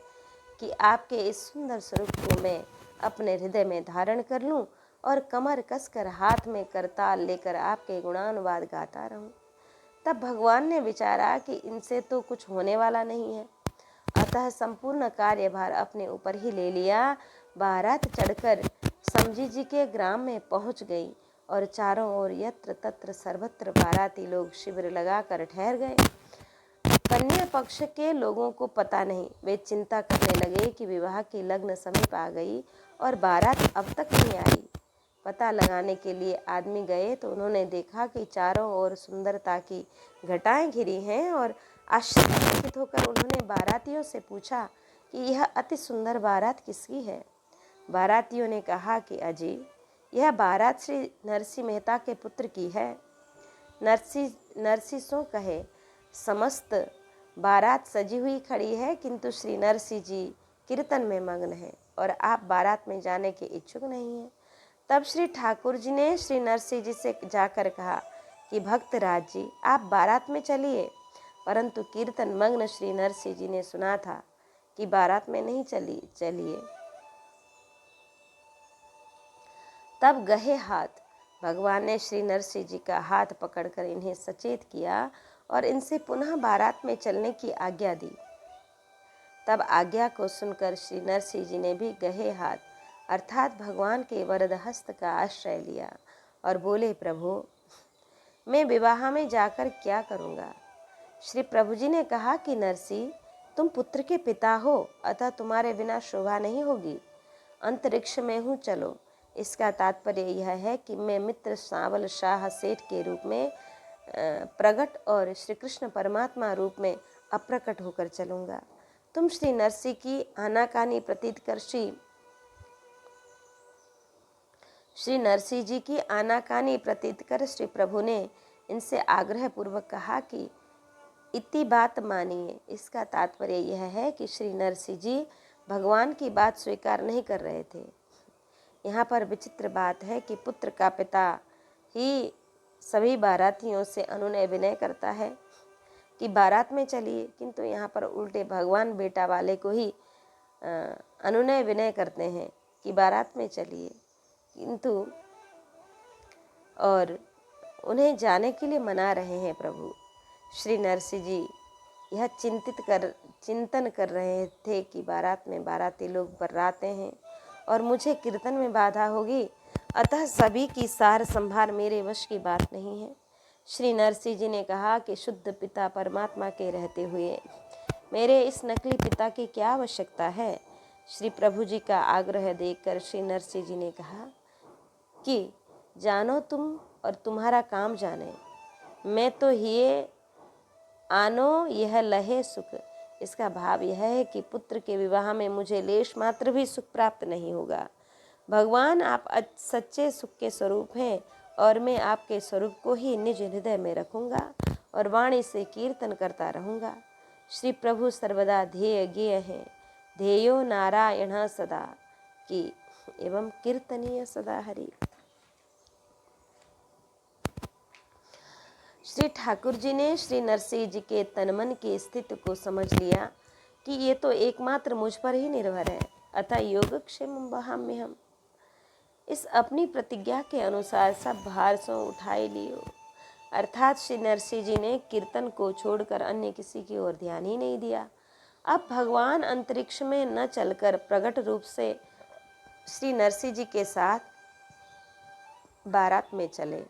[SPEAKER 1] कि आपके इस सुंदर स्वरूप को मैं अपने हृदय में धारण कर लूं और कमर कसकर हाथ में करताल लेकर आपके गुणानुवाद गाता रहूं। तब भगवान ने विचारा कि इनसे तो कुछ होने वाला नहीं है, अतः संपूर्ण कार्यभार अपने ऊपर ही ले लिया। बारात चढ़कर समझी जी के ग्राम में पहुंच गई और चारों ओर यत्र तत्र सर्वत्र बाराती लोग शिविर लगाकर ठहर गए। कन्या पक्ष के लोगों को पता नहीं, वे चिंता करने लगे कि विवाह की लग्न समीप आ गई और बारात अब तक नहीं आई। पता लगाने के लिए आदमी गए तो उन्होंने देखा कि चारों ओर सुंदरता की घटाएं घिरी हैं और आश्चर्यचकित होकर उन्होंने बारातियों से पूछा कि यह अति सुंदर बारात किसकी है। बारातियों ने कहा कि अजी, यह बारात श्री नरसिंह मेहता के पुत्र की है। नरसिंह कहे, समस्त बारात सजी हुई खड़ी है, किंतु श्री नरसिंह जी कीर्तन में मग्न है और आप बारात में जाने के इच्छुक नहीं हैं। तब श्री ठाकुर जी ने श्री नरसिंह जी से जाकर कहा कि भक्तराज जी, आप बारात में चलिए। परंतु कीर्तन मग्न श्री नरसिंह जी ने सुना था कि बारात में नहीं चलिए। तब गहे हाथ भगवान ने श्री नरसिंह जी का हाथ पकड़कर इन्हें सचेत किया और इनसे पुनः बारात में चलने की आज्ञा दी। तब आज्ञा को सुनकर श्री नरसिंह जी ने भी गहे हाथ अर्थात भगवान के वरद हस्त का आश्रय लिया और बोले, प्रभु मैं विवाह में जाकर क्या करूँगा। श्री प्रभु जी ने कहा कि नरसिंह, तुम पुत्र के पिता हो, अतः तुम्हारे बिना शोभा नहीं होगी। अंतरिक्ष में हूँ, चलो। इसका तात्पर्य यह है कि मैं मित्र सावल शाह सेठ के रूप में प्रकट और श्री कृष्ण परमात्मा रूप में अप्रकट होकर चलूँगा। तुम श्री नरसिंह की आनाकानी प्रतीत कर श्री नरसिंह जी की आनाकानी प्रतीत कर श्री प्रभु ने इनसे आग्रह पूर्वक कहा कि इतनी बात मानिए। इसका तात्पर्य यह है कि श्री नरसिंह जी भगवान की बात स्वीकार नहीं कर रहे थे। यहाँ पर विचित्र बात है कि पुत्र का पिता ही सभी बारातियों से अनुनय विनय करता है कि बारात में चलिए, किंतु यहाँ पर उल्टे भगवान बेटा वाले को ही अनुनय विनय करते हैं कि बारात में चलिए, किंतु और उन्हें जाने के लिए मना रहे हैं। प्रभु श्री नरसिंह जी यह चिंतन कर रहे थे कि बारात में बाराती लोग बर्राते हैं और मुझे कीर्तन में बाधा होगी, अतः सभी की सार संभार मेरे वश की बात नहीं है। श्री नरसिंह जी ने कहा कि शुद्ध पिता परमात्मा के रहते हुए मेरे इस नकली पिता की क्या आवश्यकता है। श्री प्रभु जी का आग्रह देखकर श्री नरसिंह जी ने कहा कि जानो तुम और तुम्हारा काम जाने, मैं तो ये आनो यह लहे सुख। इसका भाव यह है कि पुत्र के विवाह में मुझे लेश मात्र भी सुख प्राप्त नहीं होगा। भगवान आप सच्चे सुख के स्वरूप हैं और मैं आपके स्वरूप को ही निज हृदय में रखूँगा और वाणी से कीर्तन करता रहूँगा। श्री प्रभु सर्वदा ध्येय ज्ञेय हैं, ध्येयो नारायण सदा की एवं कीर्तनीय सदा हरि। श्री ठाकुर जी ने श्री नरसिंह जी के तनमन की स्थिति को समझ लिया कि ये तो एकमात्र मुझ पर ही निर्भर है, अतः योगक्षेम वहाम्यहम्। इस अपनी प्रतिज्ञा के अनुसार सब भार सो उठाए लियो, अर्थात श्री नरसिंह जी ने कीर्तन को छोड़कर अन्य किसी की ओर ध्यान ही नहीं दिया। अब भगवान अंतरिक्ष में न चलकर प्रकट रूप से श्री नरसिंह जी के साथ बारात में चले।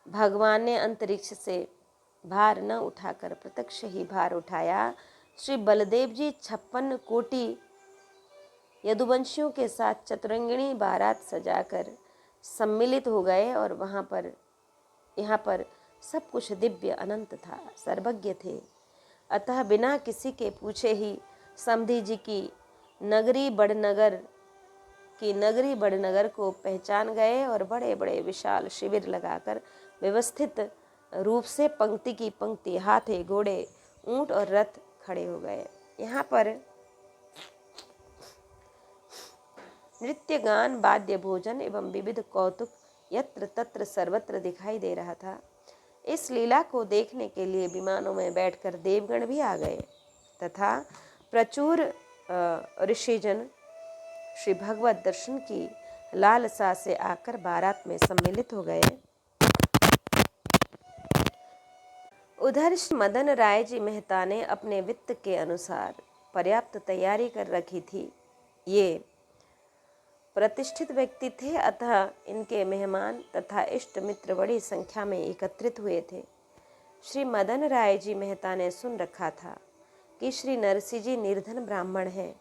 [SPEAKER 1] भगवान ने अंतरिक्ष से भार न उठाकर प्रत्यक्ष ही भार उठाया। श्री बलदेव जी 56 कोटि यदुवंशियों के साथ चतुरंगिणी बारात सजाकर सम्मिलित हो गए और यहाँ पर सब कुछ दिव्य अनंत था, सर्वज्ञ थे। अतः बिना किसी के पूछे ही समधी जी की नगरी बड़नगर को पहचान गए और बड़े बड़े विशाल शिविर लगाकर व्यवस्थित रूप से पंक्ति की पंक्ति हाथे घोड़े ऊंट और रथ खड़े हो गए। यहाँ पर नृत्य गान वाद्य भोजन एवं विविध कौतुक यत्र तत्र सर्वत्र दिखाई दे रहा था। इस लीला को देखने के लिए विमानों में बैठकर देवगण भी आ गए तथा प्रचुर ऋषिजन श्री भगवत दर्शन की लालसा से आकर बारात में सम्मिलित हो गए। उधर श्री मदन राय जी मेहता ने अपने वित्त के अनुसार पर्याप्त तैयारी कर रखी थी। ये प्रतिष्ठित व्यक्ति थे, अतः इनके मेहमान तथा इष्ट मित्र बड़ी संख्या में एकत्रित हुए थे। श्री मदन राय जी मेहता ने सुन रखा था कि श्री नरसिंह जी निर्धन ब्राह्मण हैं,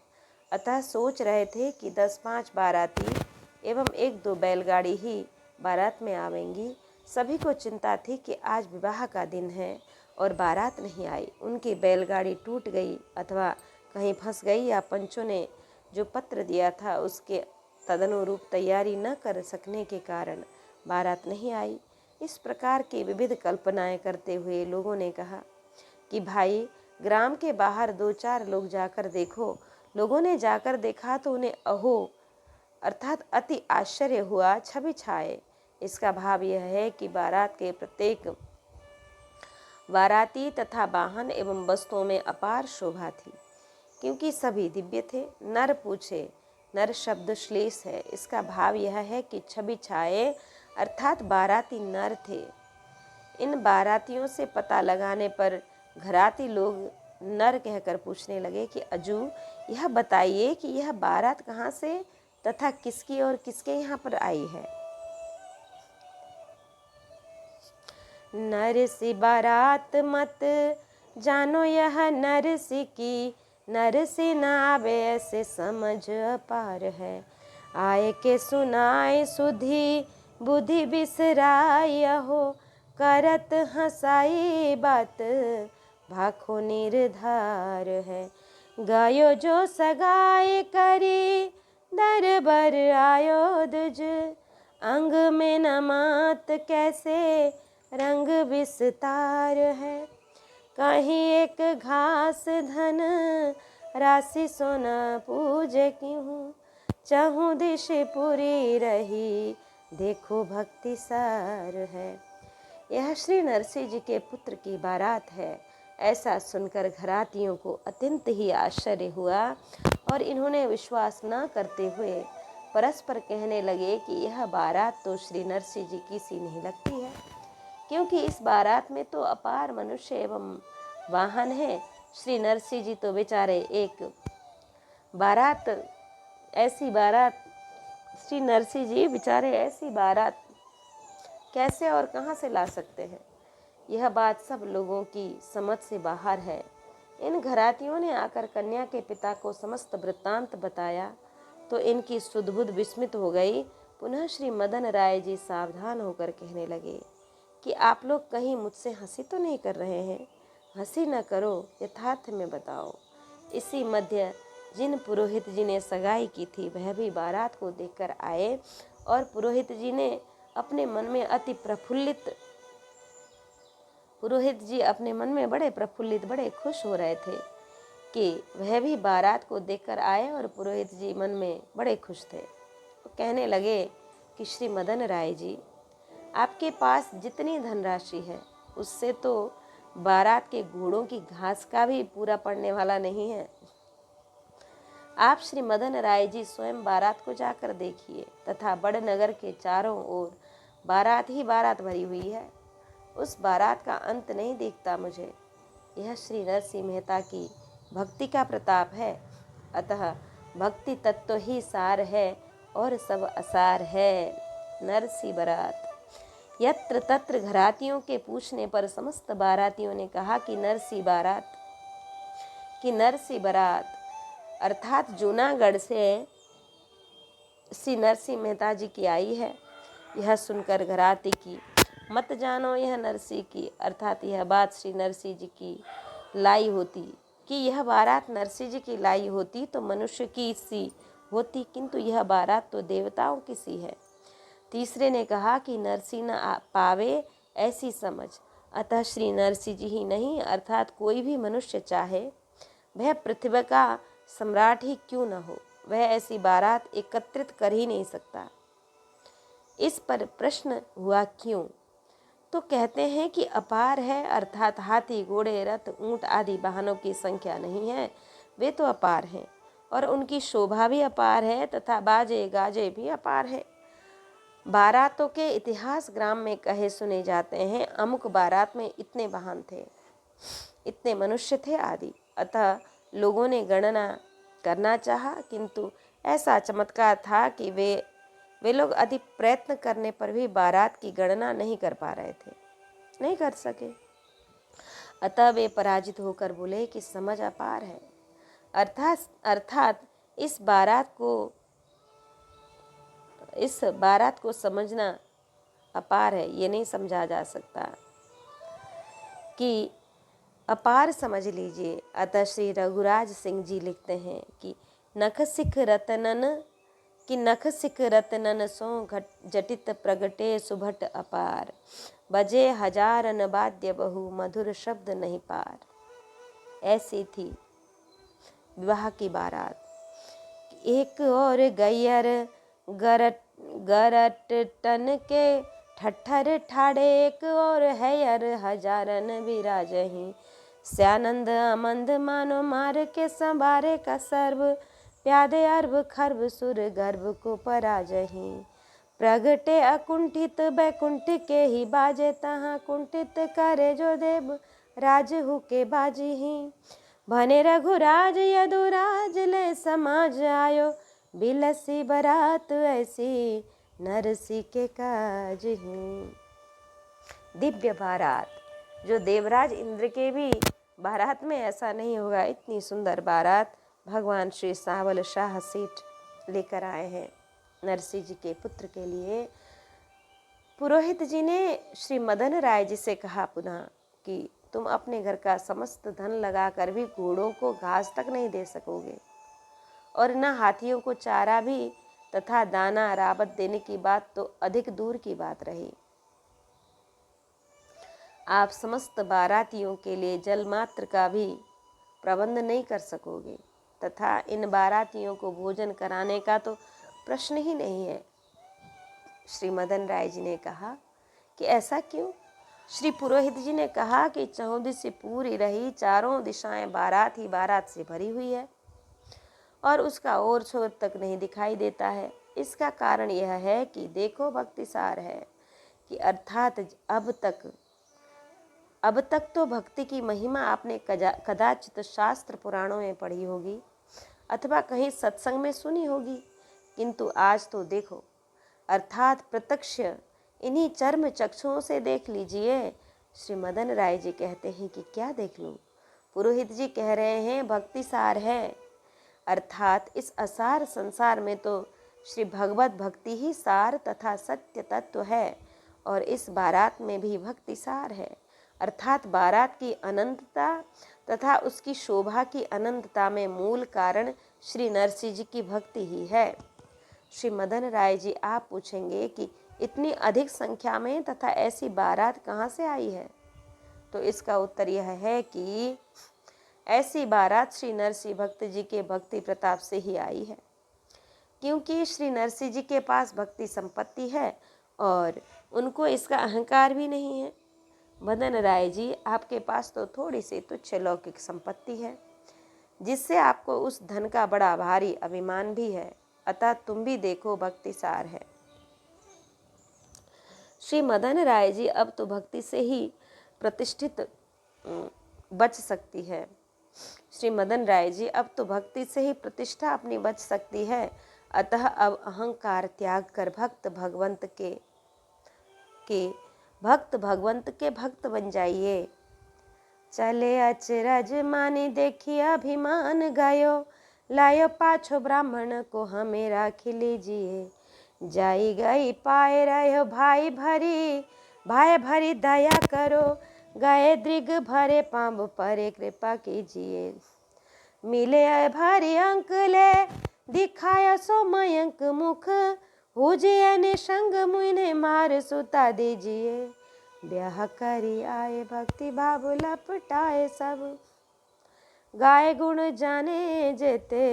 [SPEAKER 1] अतः सोच रहे थे कि 10-5 बाराती एवं 1-2 बैलगाड़ी ही बारात में आवेंगी। सभी को चिंता थी कि आज विवाह का दिन है और बारात नहीं आई। उनकी बैलगाड़ी टूट गई अथवा कहीं फंस गई या पंचों ने जो पत्र दिया था उसके तदनुरूप तैयारी न कर सकने के कारण बारात नहीं आई। इस प्रकार की विविध कल्पनाएं करते हुए लोगों ने कहा कि भाई ग्राम के बाहर 2-4 लोग जाकर देखो। लोगों ने जाकर देखा तो उन्हें अहो अर्थात अति आश्चर्य हुआ, छवि छाए। इसका भाव यह है कि बारात के प्रत्येक बाराती तथा वाहन एवं वस्तुओं में अपार शोभा थी, क्योंकि सभी दिव्य थे। नर पूछे, नर शब्द श्लेष है। इसका भाव यह है कि छवि छाए अर्थात बाराती नर थे। इन बारातियों से पता लगाने पर घराती लोग नर कहकर पूछने लगे कि अजू यह बताइए कि यह बारात कहाँ से तथा किसकी और किसके यहाँ पर आई है। नरसी बारात मत जानो यह नरसी की, नरसी न आवे ऐसे समझ अपार है। आए के सुनाए सुधी बुद्धि बिसराय हो, करत हंसाई बात भाखो निर्धार है। गायो जो सगाई करी दरबार आयो दुज, अंग में न मात कैसे रंग विस्तार है। कहीं एक घास धन राशि सोना पूजे क्यों, चाहूँ दिश पूरी रही देखो भक्ति सार है। यह श्री नरसिंह जी के पुत्र की बारात है। ऐसा सुनकर घरातियों को अत्यंत ही आश्चर्य हुआ और इन्होंने विश्वास न करते हुए परस्पर कहने लगे कि यह बारात तो श्री नरसिंह जी की सी नहीं लगती है, क्योंकि इस बारात में तो अपार मनुष्य एवं वाहन है। श्री नरसिंह जी तो बेचारे एक बारात, ऐसी बारात, श्री नरसिंह जी बेचारे ऐसी बारात कैसे और कहाँ से ला सकते हैं। यह बात सब लोगों की समझ से बाहर है। इन घरातियों ने आकर कन्या के पिता को समस्त वृत्तांत बताया तो इनकी सुध-बुध विस्मित हो गई। पुनः श्री मदन राय जी सावधान होकर कहने लगे कि आप लोग कहीं मुझसे हंसी तो नहीं कर रहे हैं। हंसी न करो, यथार्थ में बताओ। इसी मध्य जिन पुरोहित जी ने सगाई की थी वह भी बारात को देखकर आए और पुरोहित जी अपने मन में बड़े प्रफुल्लित बड़े खुश हो रहे थे कि वह भी बारात को देखकर आए और पुरोहित जी मन में बड़े खुश थे। तो कहने लगे कि श्री मदन राय जी, आपके पास जितनी धनराशि है उससे तो बारात के घोड़ों की घास का भी पूरा पड़ने वाला नहीं है। आप श्री मदन राय जी स्वयं बारात को जाकर देखिए तथा बड़नगर के चारों ओर बारात ही बारात भरी हुई है। उस बारात का अंत नहीं दिखता मुझे। यह श्री नरसिंह मेहता की भक्ति का प्रताप है। अतः भक्ति तत्व ही सार है और सब असार है। नरसी बारात। यत्र तत्र घरातियों के पूछने पर समस्त बारातियों ने कहा कि नरसी बारात अर्थात जूनागढ़ से श्री नरसिंह मेहता जी की आई है। यह सुनकर घराती की मत जानो यह नरसिंह की, अर्थात यह बात श्री नरसिंह जी की लाई होती कि यह बारात नरसिंह जी की लाई होती तो मनुष्य की सी होती, किंतु यह बारात तो देवताओं की सी है। तीसरे ने कहा कि नरसिंह न पावे ऐसी समझ। अतः श्री नरसिंह जी ही नहीं अर्थात कोई भी मनुष्य चाहे वह पृथ्वी का सम्राट ही क्यों न हो, वह ऐसी बारात एकत्रित कर ही नहीं सकता। इस पर प्रश्न हुआ क्यों, तो कहते हैं कि अपार है, अर्थात हाथी, घोड़े, रथ, ऊंट आदि वाहनों की संख्या नहीं है, वे तो अपार हैं और उनकी शोभा भी अपार है तथा बाजे गाजे भी अपार है। बारातों के इतिहास ग्राम में कहे सुने जाते हैं, अमुक बारात में इतने वाहन थे, इतने मनुष्य थे आदि। अतः लोगों ने गणना करना चाहा, किंतु ऐसा चमत्कार था कि वे लोग अधिक प्रयत्न करने पर भी बारात की गणना नहीं कर पा रहे थे, नहीं कर सके। अतः वे पराजित होकर बोले कि समझ अपार है, अर्थात इस बारात को समझना अपार है, ये नहीं समझा जा सकता कि अपार समझ लीजिए। अतः श्री रघुराज सिंह जी लिखते हैं कि नख सिख रतनन सो जटित प्रगटे सुभट अपार, बजे हजारन वाद्य बहु मधुर शब्द नहीं पार। ऐसी थी विवाह की बारात। एक और गैयर गरट टन के ठट्ठर ठाड़े, एक और हैयर हजारन विराजही, स्यानंद अमंद मानो मार के संबारे का सर्व, प्यादे अर्भ खर्व सुर गर्भ को पराजही, प्रगटे अकुंठित बैकुंठ के ही बाजे, तहाँ कुंठित करे जो देव राज हु के बाजी। भने रघुराज यदुराज ले समाज आयो, बिलसी बरात ऐसी नरसी के काज ही। दिव्य बारात, जो देवराज इंद्र के भी बारात में ऐसा नहीं होगा, इतनी सुंदर बारात भगवान श्री सावल शाह सेठ लेकर आए हैं नरसिंह जी के पुत्र के लिए। पुरोहित जी ने श्री मदन राय जी से कहा पुनः कि तुम अपने घर का समस्त धन लगाकर भी घोड़ों को घास तक नहीं दे सकोगे और न हाथियों को चारा भी तथा दाना रावत देने की बात तो अधिक दूर की बात रही। आप समस्त बारातियों के लिए जल मात्र का भी प्रबंध नहीं कर सकोगे तथा इन बारातियों को भोजन कराने का तो प्रश्न ही नहीं है। श्री मदन राय जी ने कहा कि ऐसा क्यों। श्री पुरोहित जी ने कहा कि चहुदिश पूरी रही, चारों दिशाएं बारात ही बारात से भरी हुई है और उसका और छोर तक नहीं दिखाई देता है। इसका कारण यह है कि देखो भक्तिसार है कि अर्थात अब तक तो भक्ति की महिमा आपने कदाचित शास्त्र पुराणों में पढ़ी होगी अथवा कहीं सत्संग में सुनी होगी, किंतु आज तो देखो, अर्थात प्रत्यक्ष इन्हीं चर्म चक्षुओं से देख लीजिए। श्री मदन राय जी कहते हैं कि क्या देख लूं। पुरोहित जी कह रहे हैं भक्ति सार है, अर्थात इस असार संसार में तो श्री भगवत भक्ति ही सार तथा सत्य तत्व है और इस बारात में भी भक्ति सार है, अर्थात बारात की अनंतता तथा उसकी शोभा की अनंतता में मूल कारण श्री नरसिंह जी की भक्ति ही है। श्री मदन राय जी, आप पूछेंगे कि इतनी अधिक संख्या में तथा ऐसी बारात कहाँ से आई है, तो इसका उत्तर यह है कि ऐसी बारात श्री नरसिंह भक्त जी के भक्ति प्रताप से ही आई है, क्योंकि श्री नरसिंह जी के पास भक्ति संपत्ति है और उनको इसका अहंकार भी नहीं है। मदन राय जी, आपके पास तो थोड़ी सी तुच्छ लौकिक संपत्ति है जिससे आपको उस धन का बड़ा भारी अभिमान भी है, अतः तुम भी देखो भक्ति सार है। श्री मदन राय जी, अब तो भक्ति से ही प्रतिष्ठित बच सकती है। श्री मदन राय जी, अब तो भक्ति से ही प्रतिष्ठा अपनी बच सकती है, अतः अब अहंकार त्याग कर भक्त भगवंत के भक्त बन जाइए। चले अचरज माने देखिए अभिमान गायो, लायो पाछो ब्राह्मण को हमें राख लीजिए, जाई गई पाए रहो भाई भरी दया करो, गए दृग भरे पांब परे कृपा कीजिए, मिले भरी अंक ले दिखाया सो मयंक मुख, हुजिए निसंग मुझे मार सुता दीजिए, ब्याह करी आए भक्ति भाव लपटाए सब, गाए गुण जाने जेते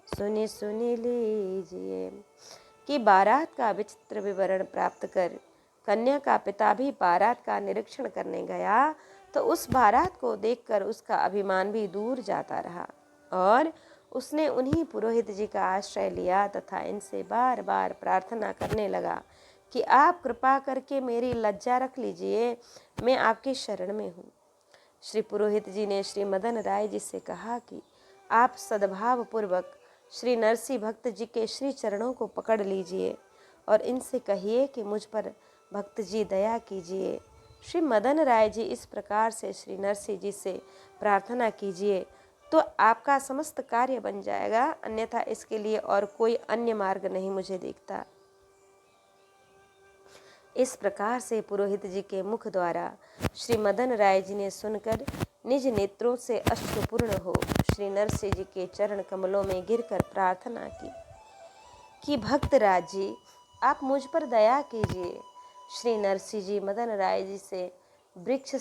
[SPEAKER 1] सुनी सुनी लीजिए। कि बारात का विचित्र विवरण प्राप्त कर कन्या का पिता भी बारात का निरीक्षण करने गया तो उस बारात को देखकर उसका अभिमान भी दूर जाता रहा और उसने उन्हीं पुरोहित जी का आश्रय लिया तथा इनसे बार बार प्रार्थना करने लगा कि आप कृपा करके मेरी लज्जा रख लीजिए, मैं आपकी शरण में हूँ। श्री पुरोहित जी ने श्री मदन राय जी से कहा कि आप सद्भाव पूर्वक श्री नरसिंह भक्त जी के श्री चरणों को पकड़ लीजिए और इनसे कहिए कि मुझ पर भक्त जी दया कीजिए। श्री मदन राय जी इस प्रकार से श्री नरसिंह जी से प्रार्थना कीजिए तो आपका समस्त कार्य बन जाएगा, अन्यथा इसके लिए और कोई अन्य मार्ग नहीं मुझे दिखता। इस प्रकार से पुरोहित जी के मुख द्वारा श्री मदन राय जी ने सुनकर निज नेत्रों से अश्रुपूर्ण हो श्री नरसिंह जी के चरण कमलों में गिरकर प्रार्थना की कि भक्त राज जी आप मुझ पर दया कीजिए। श्री नरसिंह जी मदन राय जी से वृक्ष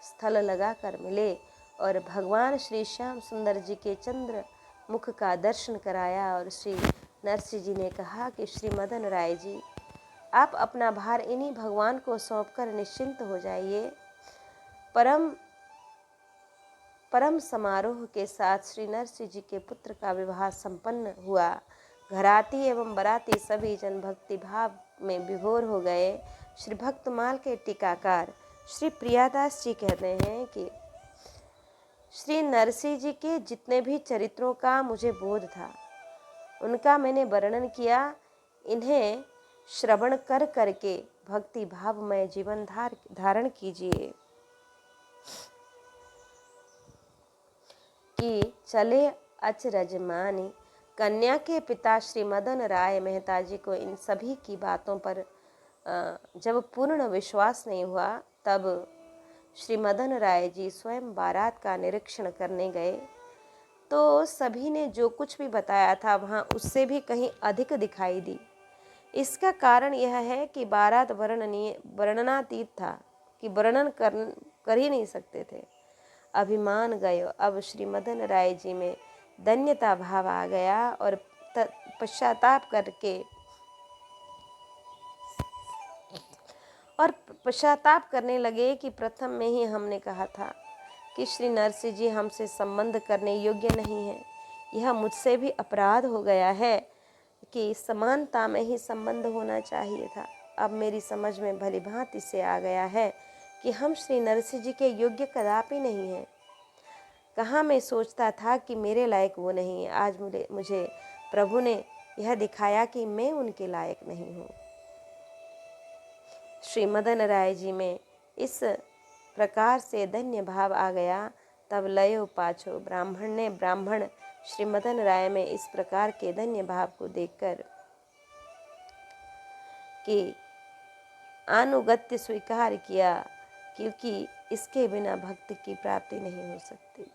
[SPEAKER 1] स्थल लगाकर मिले और भगवान श्री श्याम सुंदर जी के चंद्र मुख का दर्शन कराया और श्री नरसिंह जी ने कहा कि श्री मदन राय जी आप अपना भार इन्हीं भगवान को सौंपकर निश्चिंत हो जाइए। परम समारोह के साथ श्री नरसिंह जी के पुत्र का विवाह संपन्न हुआ। घराती एवं बराती सभी जन भक्ति भाव में विभोर हो गए। श्री भक्तमाल के टीकाकार श्री प्रियादास जी कहते हैं कि श्री नरसिंह जी के जितने भी चरित्रों का मुझे बोध था उनका मैंने वर्णन किया। इन्हें श्रवण कर करके भक्ति भावमय जीवन धारण कीजिए कि चले अचरज मानी। कन्या के पिता श्री मदन राय मेहता जी को इन सभी की बातों पर जब पूर्ण विश्वास नहीं हुआ तब श्री मदन राय जी स्वयं बारात का निरीक्षण करने गए तो सभी ने जो कुछ भी बताया था वहाँ उससे भी कहीं अधिक दिखाई दी। इसका कारण यह है कि बारात वर्णनातीत था कि वर्णन कर ही नहीं सकते थे। अभिमान गयो। अब श्री मदन राय जी में धन्यता भाव आ गया और पश्चाताप करने लगे कि प्रथम में ही हमने कहा था कि श्री नरसिंह जी हमसे संबंध करने योग्य नहीं है। यह मुझसे भी अपराध हो गया है कि समानता में ही संबंध होना चाहिए था। अब मेरी समझ में भली भांति से आ गया है कि हम श्री नरसिंह जी के योग्य कदापि नहीं हैं। कहाँ मैं सोचता था कि मेरे लायक वो नहीं है, आज मुझे प्रभु ने यह दिखाया कि मैं उनके लायक नहीं हूँ। श्री मदन राय जी में इस प्रकार से धन्य भाव आ गया। तब लयो पाछो ब्राह्मण श्री मदन राय में इस प्रकार के धन्य भाव को देखकर कि अनुगत्य स्वीकार किया क्योंकि इसके बिना भक्ति की प्राप्ति नहीं हो सकती।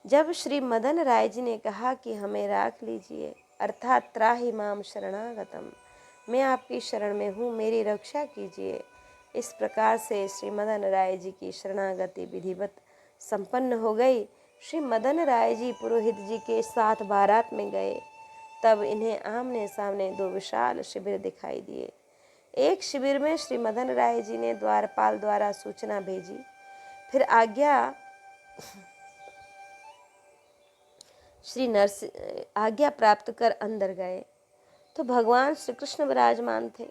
[SPEAKER 1] जब श्री मदन राय जी ने कहा कि हमें राख लीजिए अर्थात त्राहि माम शरणागतम, मैं आपकी शरण में हूँ, मेरी रक्षा कीजिए। इस प्रकार से श्री मदन राय जी की शरणागति विधिवत संपन्न हो गई। श्री मदन राय जी पुरोहित जी के साथ बारात में गए तब इन्हें आमने सामने दो विशाल शिविर दिखाई दिए। एक शिविर में श्री मदन राय जी ने द्वारपाल द्वारा सूचना भेजी, फिर आज्ञा प्राप्त कर अंदर गए तो भगवान श्री कृष्ण विराजमान थे।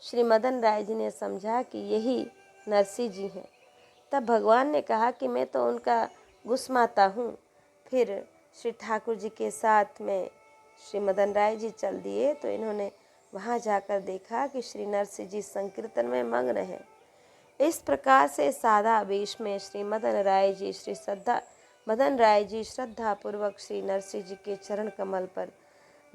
[SPEAKER 1] श्री मदन राय जी ने समझा कि यही नरसिंह जी हैं। तब भगवान ने कहा कि मैं तो उनका गुस्माता हूँ। फिर श्री ठाकुर जी के साथ में श्री मदन राय जी चल दिए तो इन्होंने वहाँ जाकर देखा कि श्री नरसिंह जी संकीर्तन में मग्न हैं। इस प्रकार से सादा वेश में श्री मदन राय जी श्रद्धा पूर्वक श्री नरसिंह जी के चरण कमल पर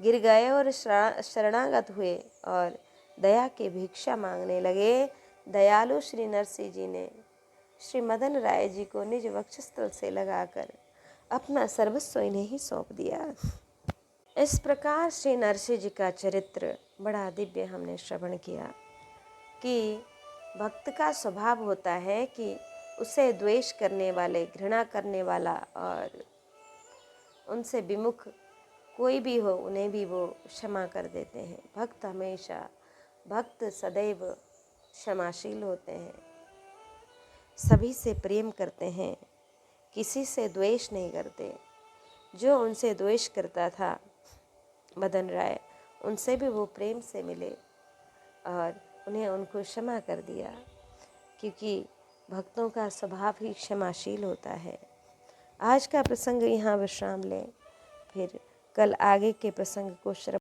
[SPEAKER 1] गिर गए और शरणागत हुए और दया की भिक्षा मांगने लगे। दयालु श्री नरसिंह जी ने श्री मदन राय जी को निज वक्षस्थल से लगाकर अपना सर्वस्व इन्हें ही सौंप दिया। इस प्रकार श्री नरसिंह जी का चरित्र बड़ा दिव्य हमने श्रवण किया कि भक्त का स्वभाव होता है कि उसे द्वेष करने वाले, घृणा करने वाला और उनसे विमुख कोई भी हो, उन्हें भी वो क्षमा कर देते हैं। भक्त सदैव क्षमाशील होते हैं, सभी से प्रेम करते हैं, किसी से द्वेष नहीं करते। जो उनसे द्वेष करता था मदन राय, उनसे भी वो प्रेम से मिले और उन्हें उनको क्षमा कर दिया, क्योंकि भक्तों का स्वभाव ही क्षमाशील होता है। आज का प्रसंग यहाँ विश्राम लें, फिर कल आगे के प्रसंग को श्रवण